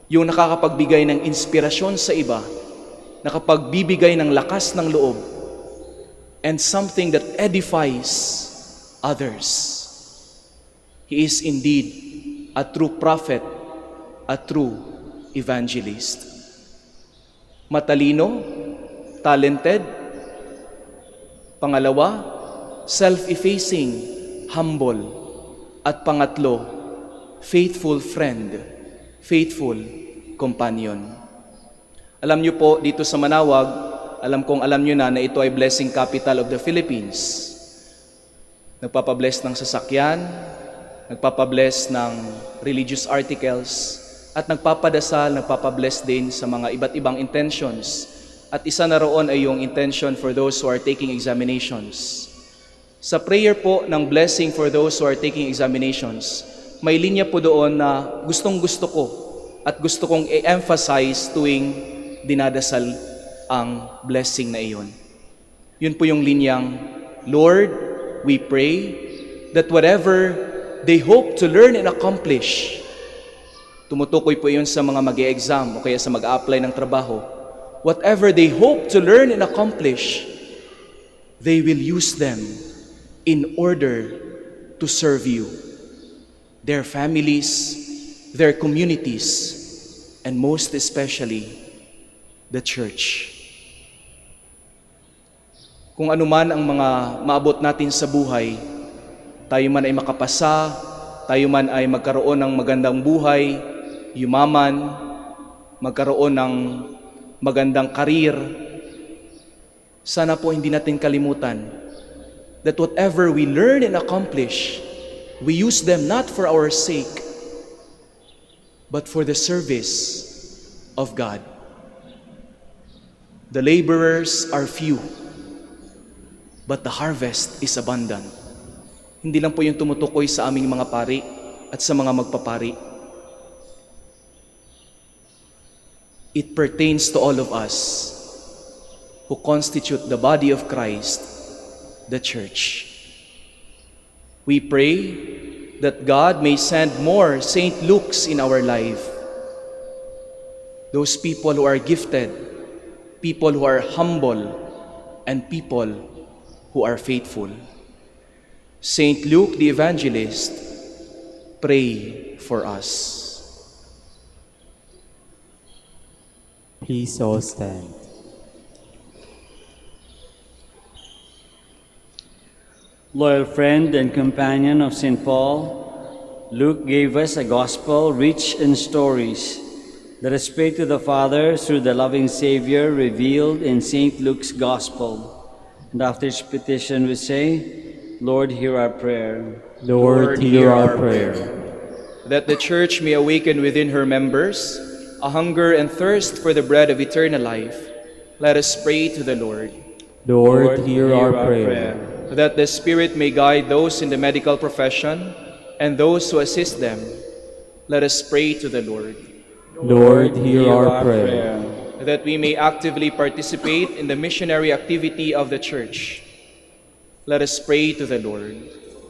Yung nakakapagbigay ng inspirasyon sa iba, nakapagbibigay ng lakas ng loob, and something that edifies others. He is indeed a true prophet, a true evangelist. Matalino, talented. Pangalawa, self-effacing, humble. At pangatlo, faithful friend, faithful companion. Alam niyo po, dito sa Manaoag, alam kong alam niyo na ito ay blessing capital of the Philippines. Nagpapabless ng sasakyan, nagpapabless ng religious articles, at nagpapadasal, nagpapabless din sa mga iba't ibang intentions. At isa na roon ay yung intention for those who are taking examinations. Sa prayer po ng blessing for those who are taking examinations, may linya po doon na gustong-gusto ko at gusto kong i-emphasize tuwing dinadasal ang blessing na iyon. Yun po yung linyang, "Lord, we pray that whatever they hope to learn and accomplish," tumutukoy po yun sa mga mag-e-exam o kaya sa mag-a-apply ng trabaho, "whatever they hope to learn and accomplish, they will use them in order to serve you, their families, their communities, and most especially, the church." Kung anuman ang mga maabot natin sa buhay, tayo man ay makapasa, tayo man ay magkaroon ng magandang buhay, yumaman, magkaroon ng magandang karir, sana po hindi natin kalimutan that whatever we learn and accomplish, we use them not for our sake, but for the service of God. The laborers are few, but the harvest is abundant. Hindi lang po yung tumutukoy sa aming mga pari at sa mga magpapari. It pertains to all of us who constitute the body of Christ, the church. We pray that God may send more Saint Lukes in our life. Those people who are gifted, people who are humble, and people who are faithful. Saint Luke the Evangelist, pray for us. Please all stand. Loyal friend and companion of St. Paul, Luke gave us a gospel rich in stories that is prayed to the Father through the loving Savior revealed in St. Luke's gospel. And after each petition we say, "Lord, hear our prayer." Lord, hear our prayer. That the church may awaken within her members a hunger and thirst for the bread of eternal life, let us pray to the Lord. Lord, hear our prayer. that the Spirit may guide those in the medical profession and those who assist them. Let us pray to the Lord. Lord, hear our prayer. That we may actively participate in the missionary activity of the Church. Let us pray to the Lord.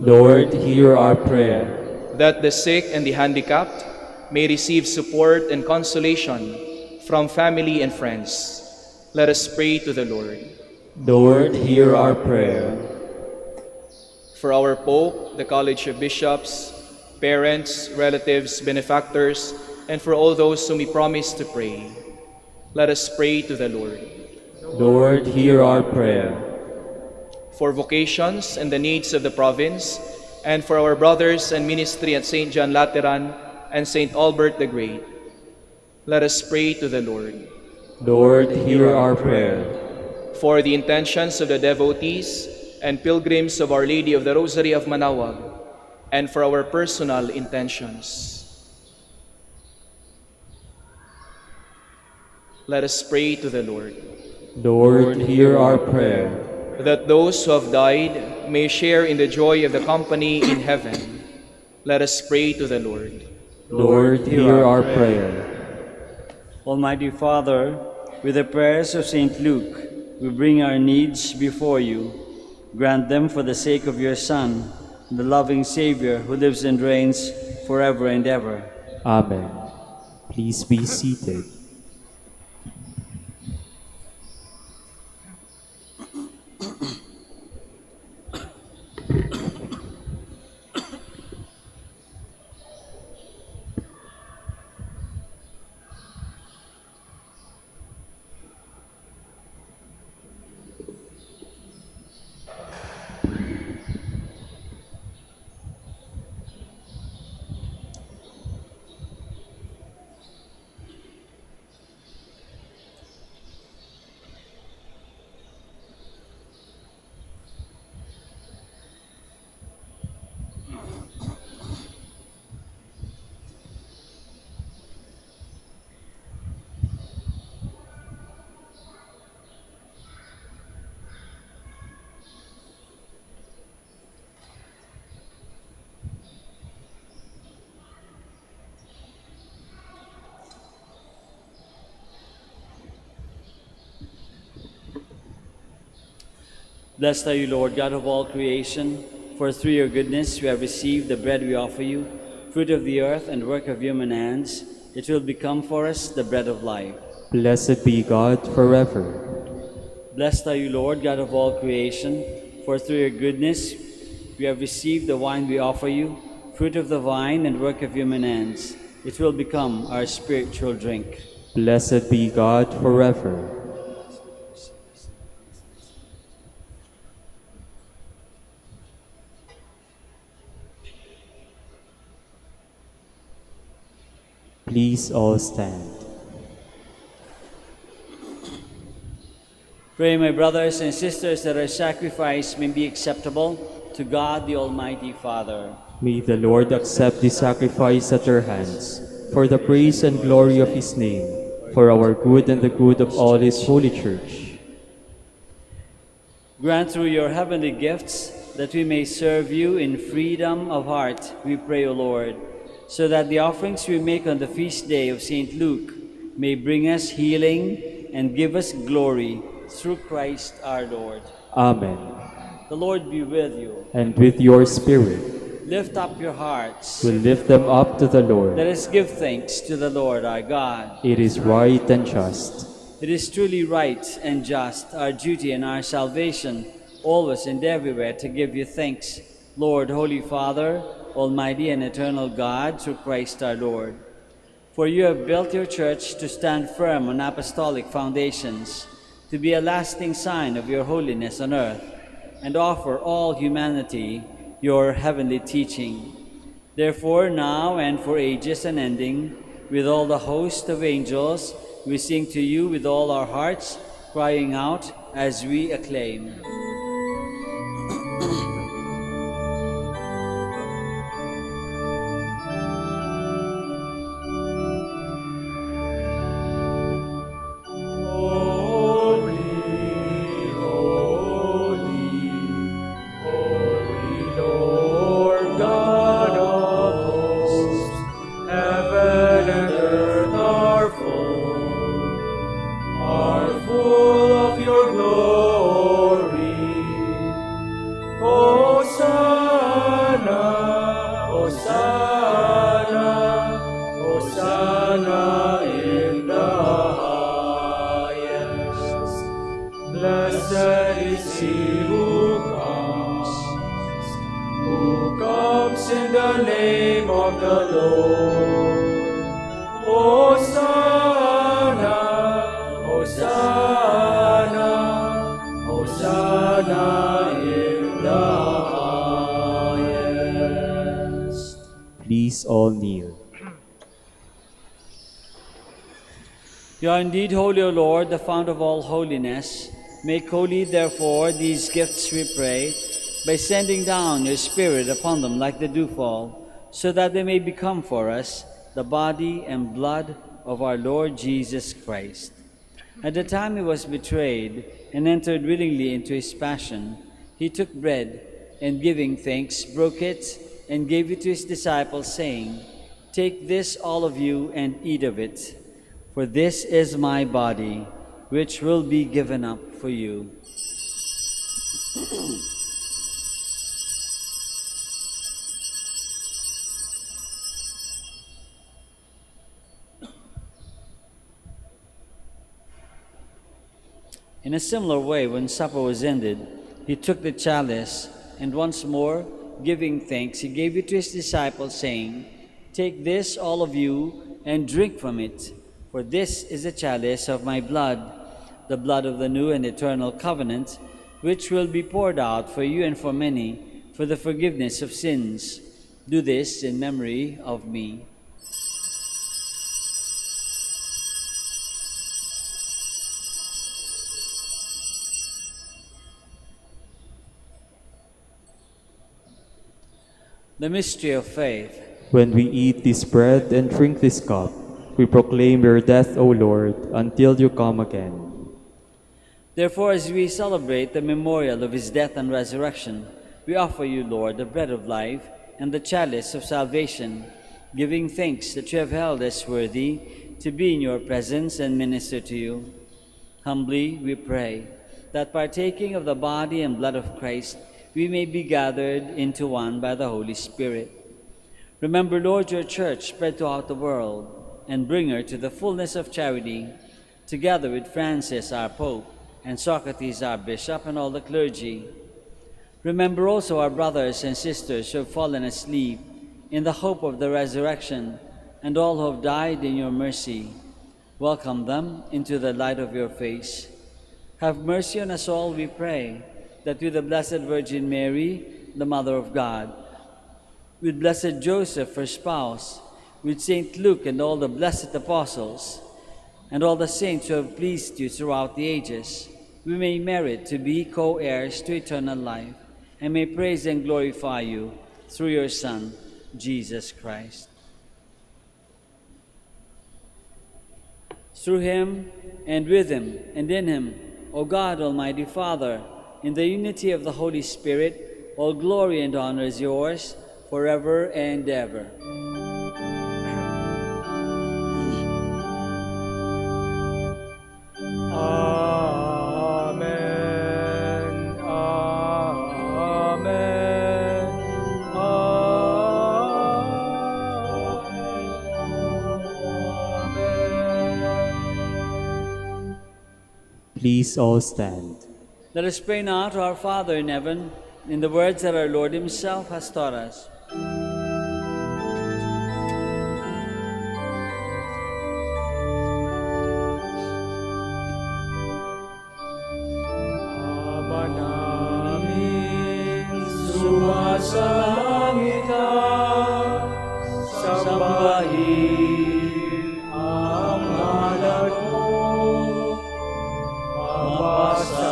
Lord, hear our prayer. That the sick and the handicapped may receive support and consolation from family and friends. Let us pray to the Lord. Lord, hear our prayer. For our Pope, the College of Bishops, parents, relatives, benefactors, and for all those whom we promise to pray, let us pray to the Lord. Lord, hear our prayer. For vocations and the needs of the province, and for our brothers and ministry at St. John Lateran and St. Albert the Great, let us pray to the Lord. Lord, hear our prayer. For the intentions of the devotees and pilgrims of Our Lady of the Rosary of Manaoag, and for our personal intentions, let us pray to the Lord. Lord, hear our prayer. That those who have died may share in the joy of the company in heaven, let us pray to the Lord. Lord, hear our prayer. Almighty Father, with the prayers of St. Luke, we bring our needs before you. Grant them for the sake of your Son, the loving Savior who lives and reigns forever and ever. Amen. Please be seated. Blessed are you, Lord, God of all creation, for through your goodness we have received the bread we offer you, fruit of the earth and work of human hands. It will become for us the bread of life. Blessed be God forever. Blessed are you, Lord, God of all creation, for through your goodness we have received the wine we offer you, fruit of the vine and work of human hands. It will become our spiritual drink. Blessed be God forever. Please all stand. Pray, my brothers and sisters, that our sacrifice may be acceptable to God, the Almighty Father. May the Lord accept this sacrifice at your hands, for the praise and glory of his name, for our good and the good of all his holy church. Grant through your heavenly gifts that we may serve you in freedom of heart, we pray, O Lord, so that the offerings we make on the feast day of St. Luke may bring us healing and give us glory through Christ our Lord. Amen. The Lord be with you. And with your spirit, Lift up your hearts. we lift them up to the Lord. Let us give thanks to the Lord our God. It is right and just. It is truly right and just, our duty and our salvation, always and everywhere to give you thanks, Lord, Holy Father, Almighty and eternal God, through Christ our Lord. For you have built your church to stand firm on apostolic foundations, to be a lasting sign of your holiness on earth, and offer all humanity your heavenly teaching. Therefore, now and for ages unending, with all the host of angels, we sing to you with all our hearts, crying out as we acclaim. in the name of the Lord. Hosanna, Hosanna, Hosanna in the highest. Please all kneel. You are indeed holy, O Lord, the fount of all holiness. Make holy, therefore, these gifts, we pray, by sending down your Spirit upon them like the dewfall, so that they may become for us the body and blood of our Lord Jesus Christ. At the time he was betrayed and entered willingly into his passion, he took bread, and giving thanks, broke it, and gave it to his disciples, saying, "Take this, all of you, and eat of it. For this is my body, which will be given up for you." In a similar way, when supper was ended, he took the chalice, and once more, giving thanks, he gave it to his disciples, saying, "Take this, all of you, and drink from it. For this is the chalice of my blood, the blood of the new and eternal covenant, which will be poured out for you and for many for the forgiveness of sins. Do this in memory of me." The mystery of faith. When we eat this bread and drink this cup, we proclaim your death, O Lord, until you come again. Therefore, as we celebrate the memorial of his death and resurrection, we offer you, Lord, the bread of life and the chalice of salvation, giving thanks that you have held us worthy to be in your presence and minister to you. Humbly we pray that, partaking of the body and blood of Christ, we may be gathered into one by the Holy Spirit. Remember, Lord, your church spread throughout the world, and bring her to the fullness of charity, together with Francis, our Pope, and Socrates, our Bishop, and all the clergy. Remember also our brothers and sisters who have fallen asleep in the hope of the resurrection, and all who have died in your mercy. Welcome them into the light of your face. Have mercy on us all, we pray, that with the Blessed Virgin Mary, the Mother of God, with Blessed Joseph, her spouse, with Saint Luke and all the blessed apostles, and all the saints who have pleased you throughout the ages, we may merit to be co-heirs to eternal life, and may praise and glorify you through your Son, Jesus Christ. Through him, and with him, and in him, O God, Almighty Father, in the unity of the Holy Spirit, all glory and honor is yours, forever and ever. Amen. Amen. Amen. Please all stand. Let us pray now to our Father in heaven, in the words that our Lord himself has taught us. Ama namin sumasalangit ka, sambahin ang ngalan mo, mapasamin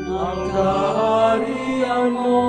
ang kaharian mo,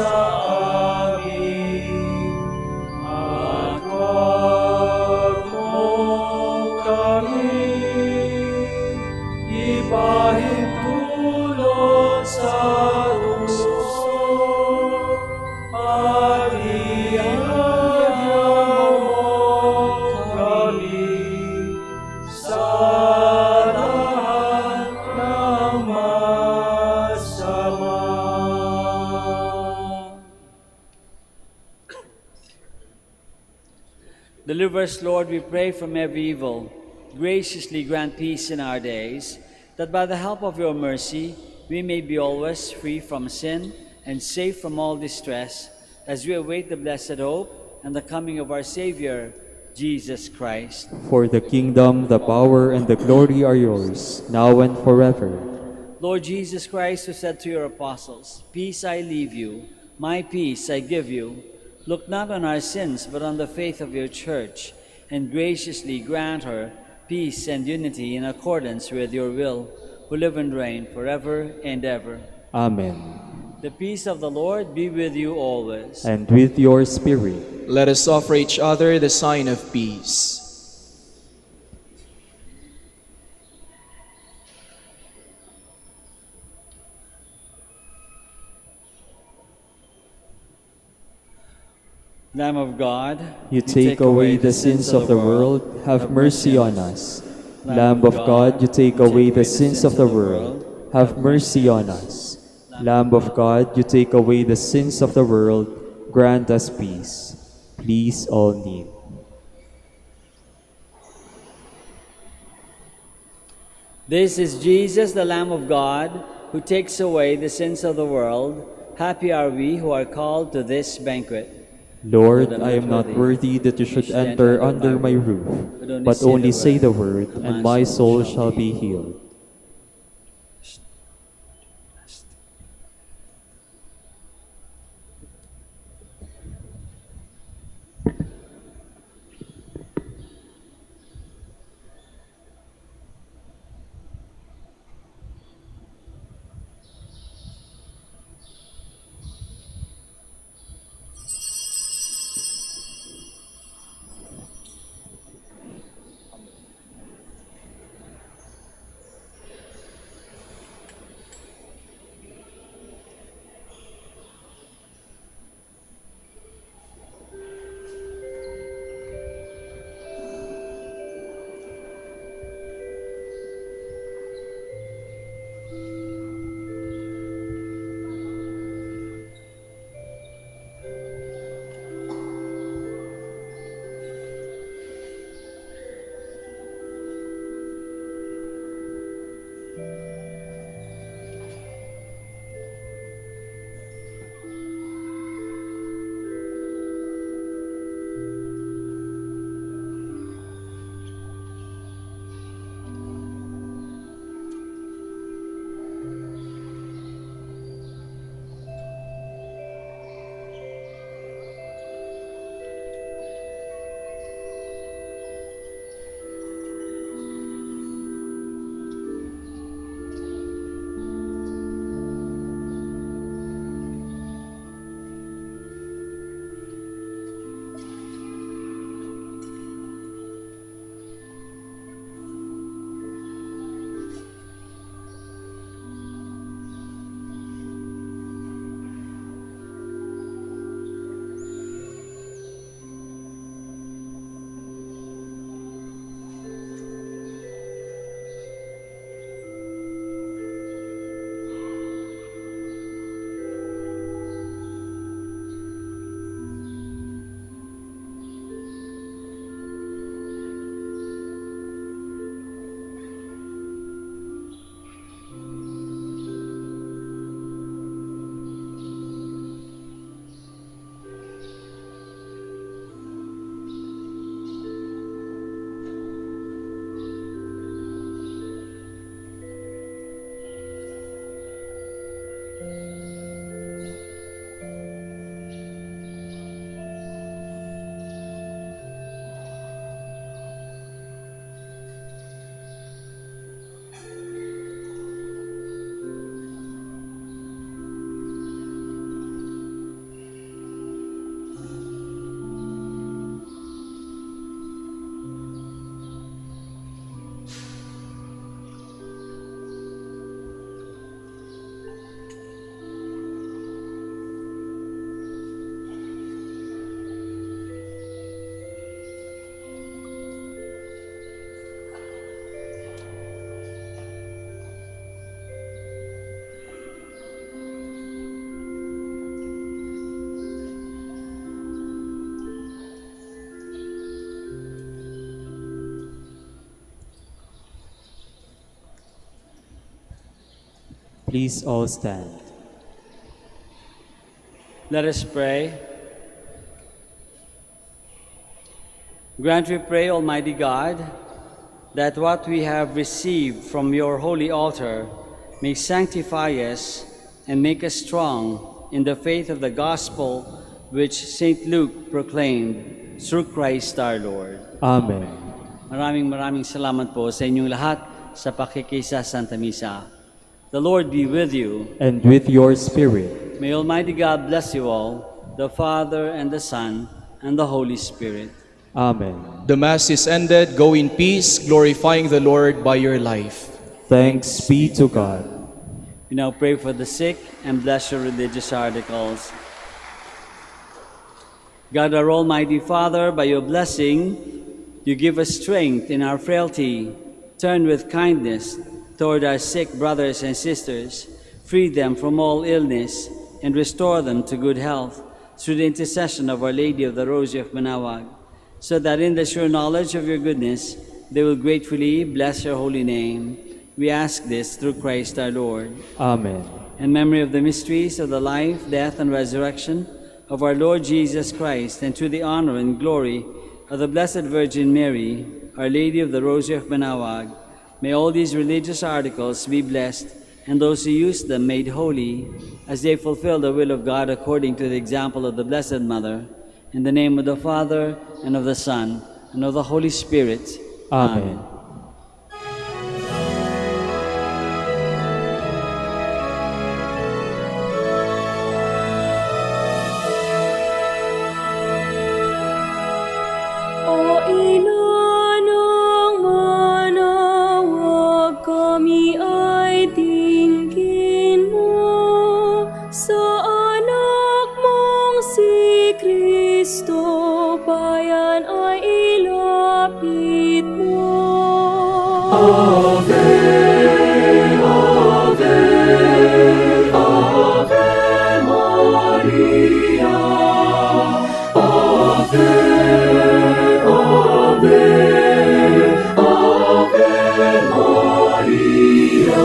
sa amin, at huwag mo kami ipahintulot sa duso, at iadya mo kami sa lahat ng masama. Deliver us, Lord, we pray, from every evil. Graciously grant peace in our days, that by the help of your mercy we may be always free from sin and safe from all distress, as we await the blessed hope and the coming of our Savior, Jesus Christ. For the kingdom, the power, and the glory are yours, now and forever. Lord Jesus Christ, who said to your apostles, "Peace I leave you, my peace I give you," look not on our sins, but on the faith of your church, and graciously grant her peace and unity in accordance with your will, who live and reign forever and ever. Amen. The peace of the Lord be with you always. And with your spirit. Let us offer each other the sign of peace. Lamb of God, You take away the sins of the world, have mercy on us. Lamb of God, you take away the sins of the world, have mercy on us. Lamb of God, you take away the sins of the world, grant us peace. Please all kneel. this is Jesus, the Lamb of God, who takes away the sins of the world. Happy are we who are called to this banquet. Lord, I am not worthy that you should enter under my roof, but only say the word, and my soul shall be healed. Please all stand. Let us pray. Grant, we pray, Almighty God, that what we have received from your holy altar may sanctify us and make us strong in the faith of the gospel which St. Luke proclaimed through Christ our Lord. Amen. Maraming salamat po sa inyong lahat sa pakikisa Santa Misa. The Lord be with you. And with your spirit. May Almighty God bless you all, the Father and the Son and the Holy Spirit. Amen. The Mass is ended. Go in peace, glorifying the Lord by your life. Thanks be to God. We now pray for the sick and bless your religious articles. God, our Almighty Father, by your blessing, you give us strength in our frailty. Turn with kindness toward our sick brothers and sisters, free them from all illness, and restore them to good health through the intercession of Our Lady of the Rosary of Manaoag, so that in the sure knowledge of your goodness, they will gratefully bless your holy name. We ask this through Christ our Lord. Amen. In memory of the mysteries of the life, death, and resurrection of our Lord Jesus Christ, and to the honor and glory of the Blessed Virgin Mary, Our Lady of the Rosary of Manaoag, may all these religious articles be blessed, and those who use them made holy, as they fulfill the will of God according to the example of the Blessed Mother. In the name of the Father, and of the Son, and of the Holy Spirit. Amen. O ina ng Manaoag, kami ay tingin mo sa anak mong si Kristo, bayan ay ilapit mo. Ave, Ave, Ave Maria, Ave, Ave, Ave Maria.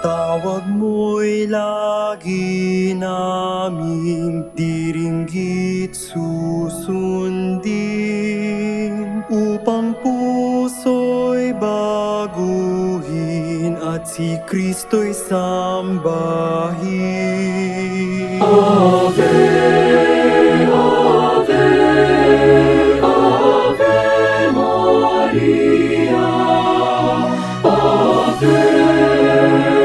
Tawag mo'y lagi naming diringgit susundin, upang puso'y baguhin at si Kristo'y sambahin. Ave, Ave, Ave Maria, Ave,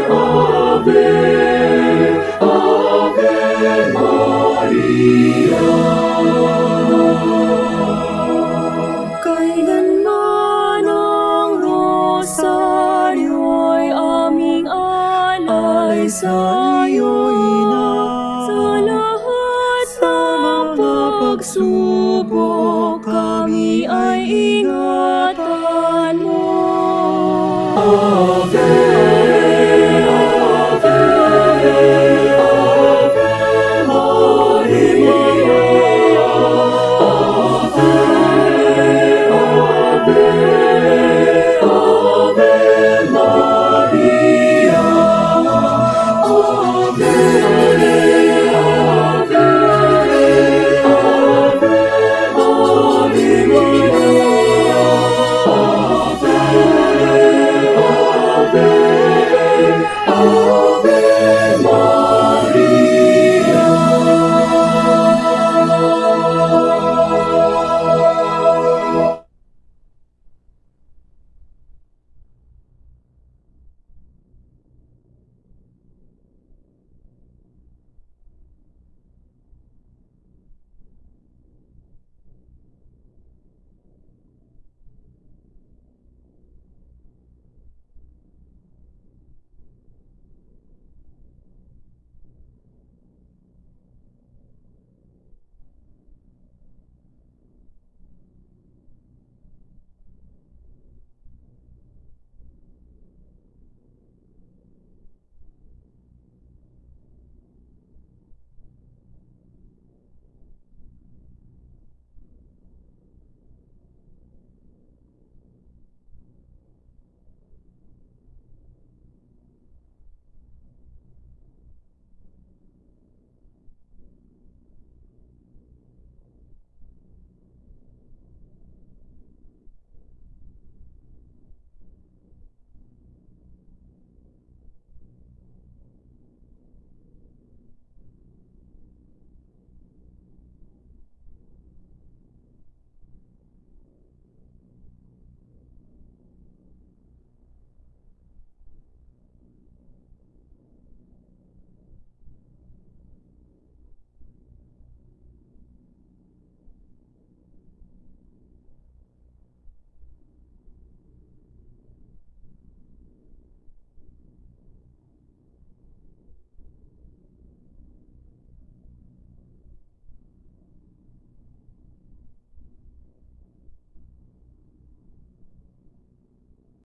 Ave, Ave Maria. Kailanman ang rosaryo'y aming alay sa iyo, Ina. Sa lahat ng pagsubok kami ay ingat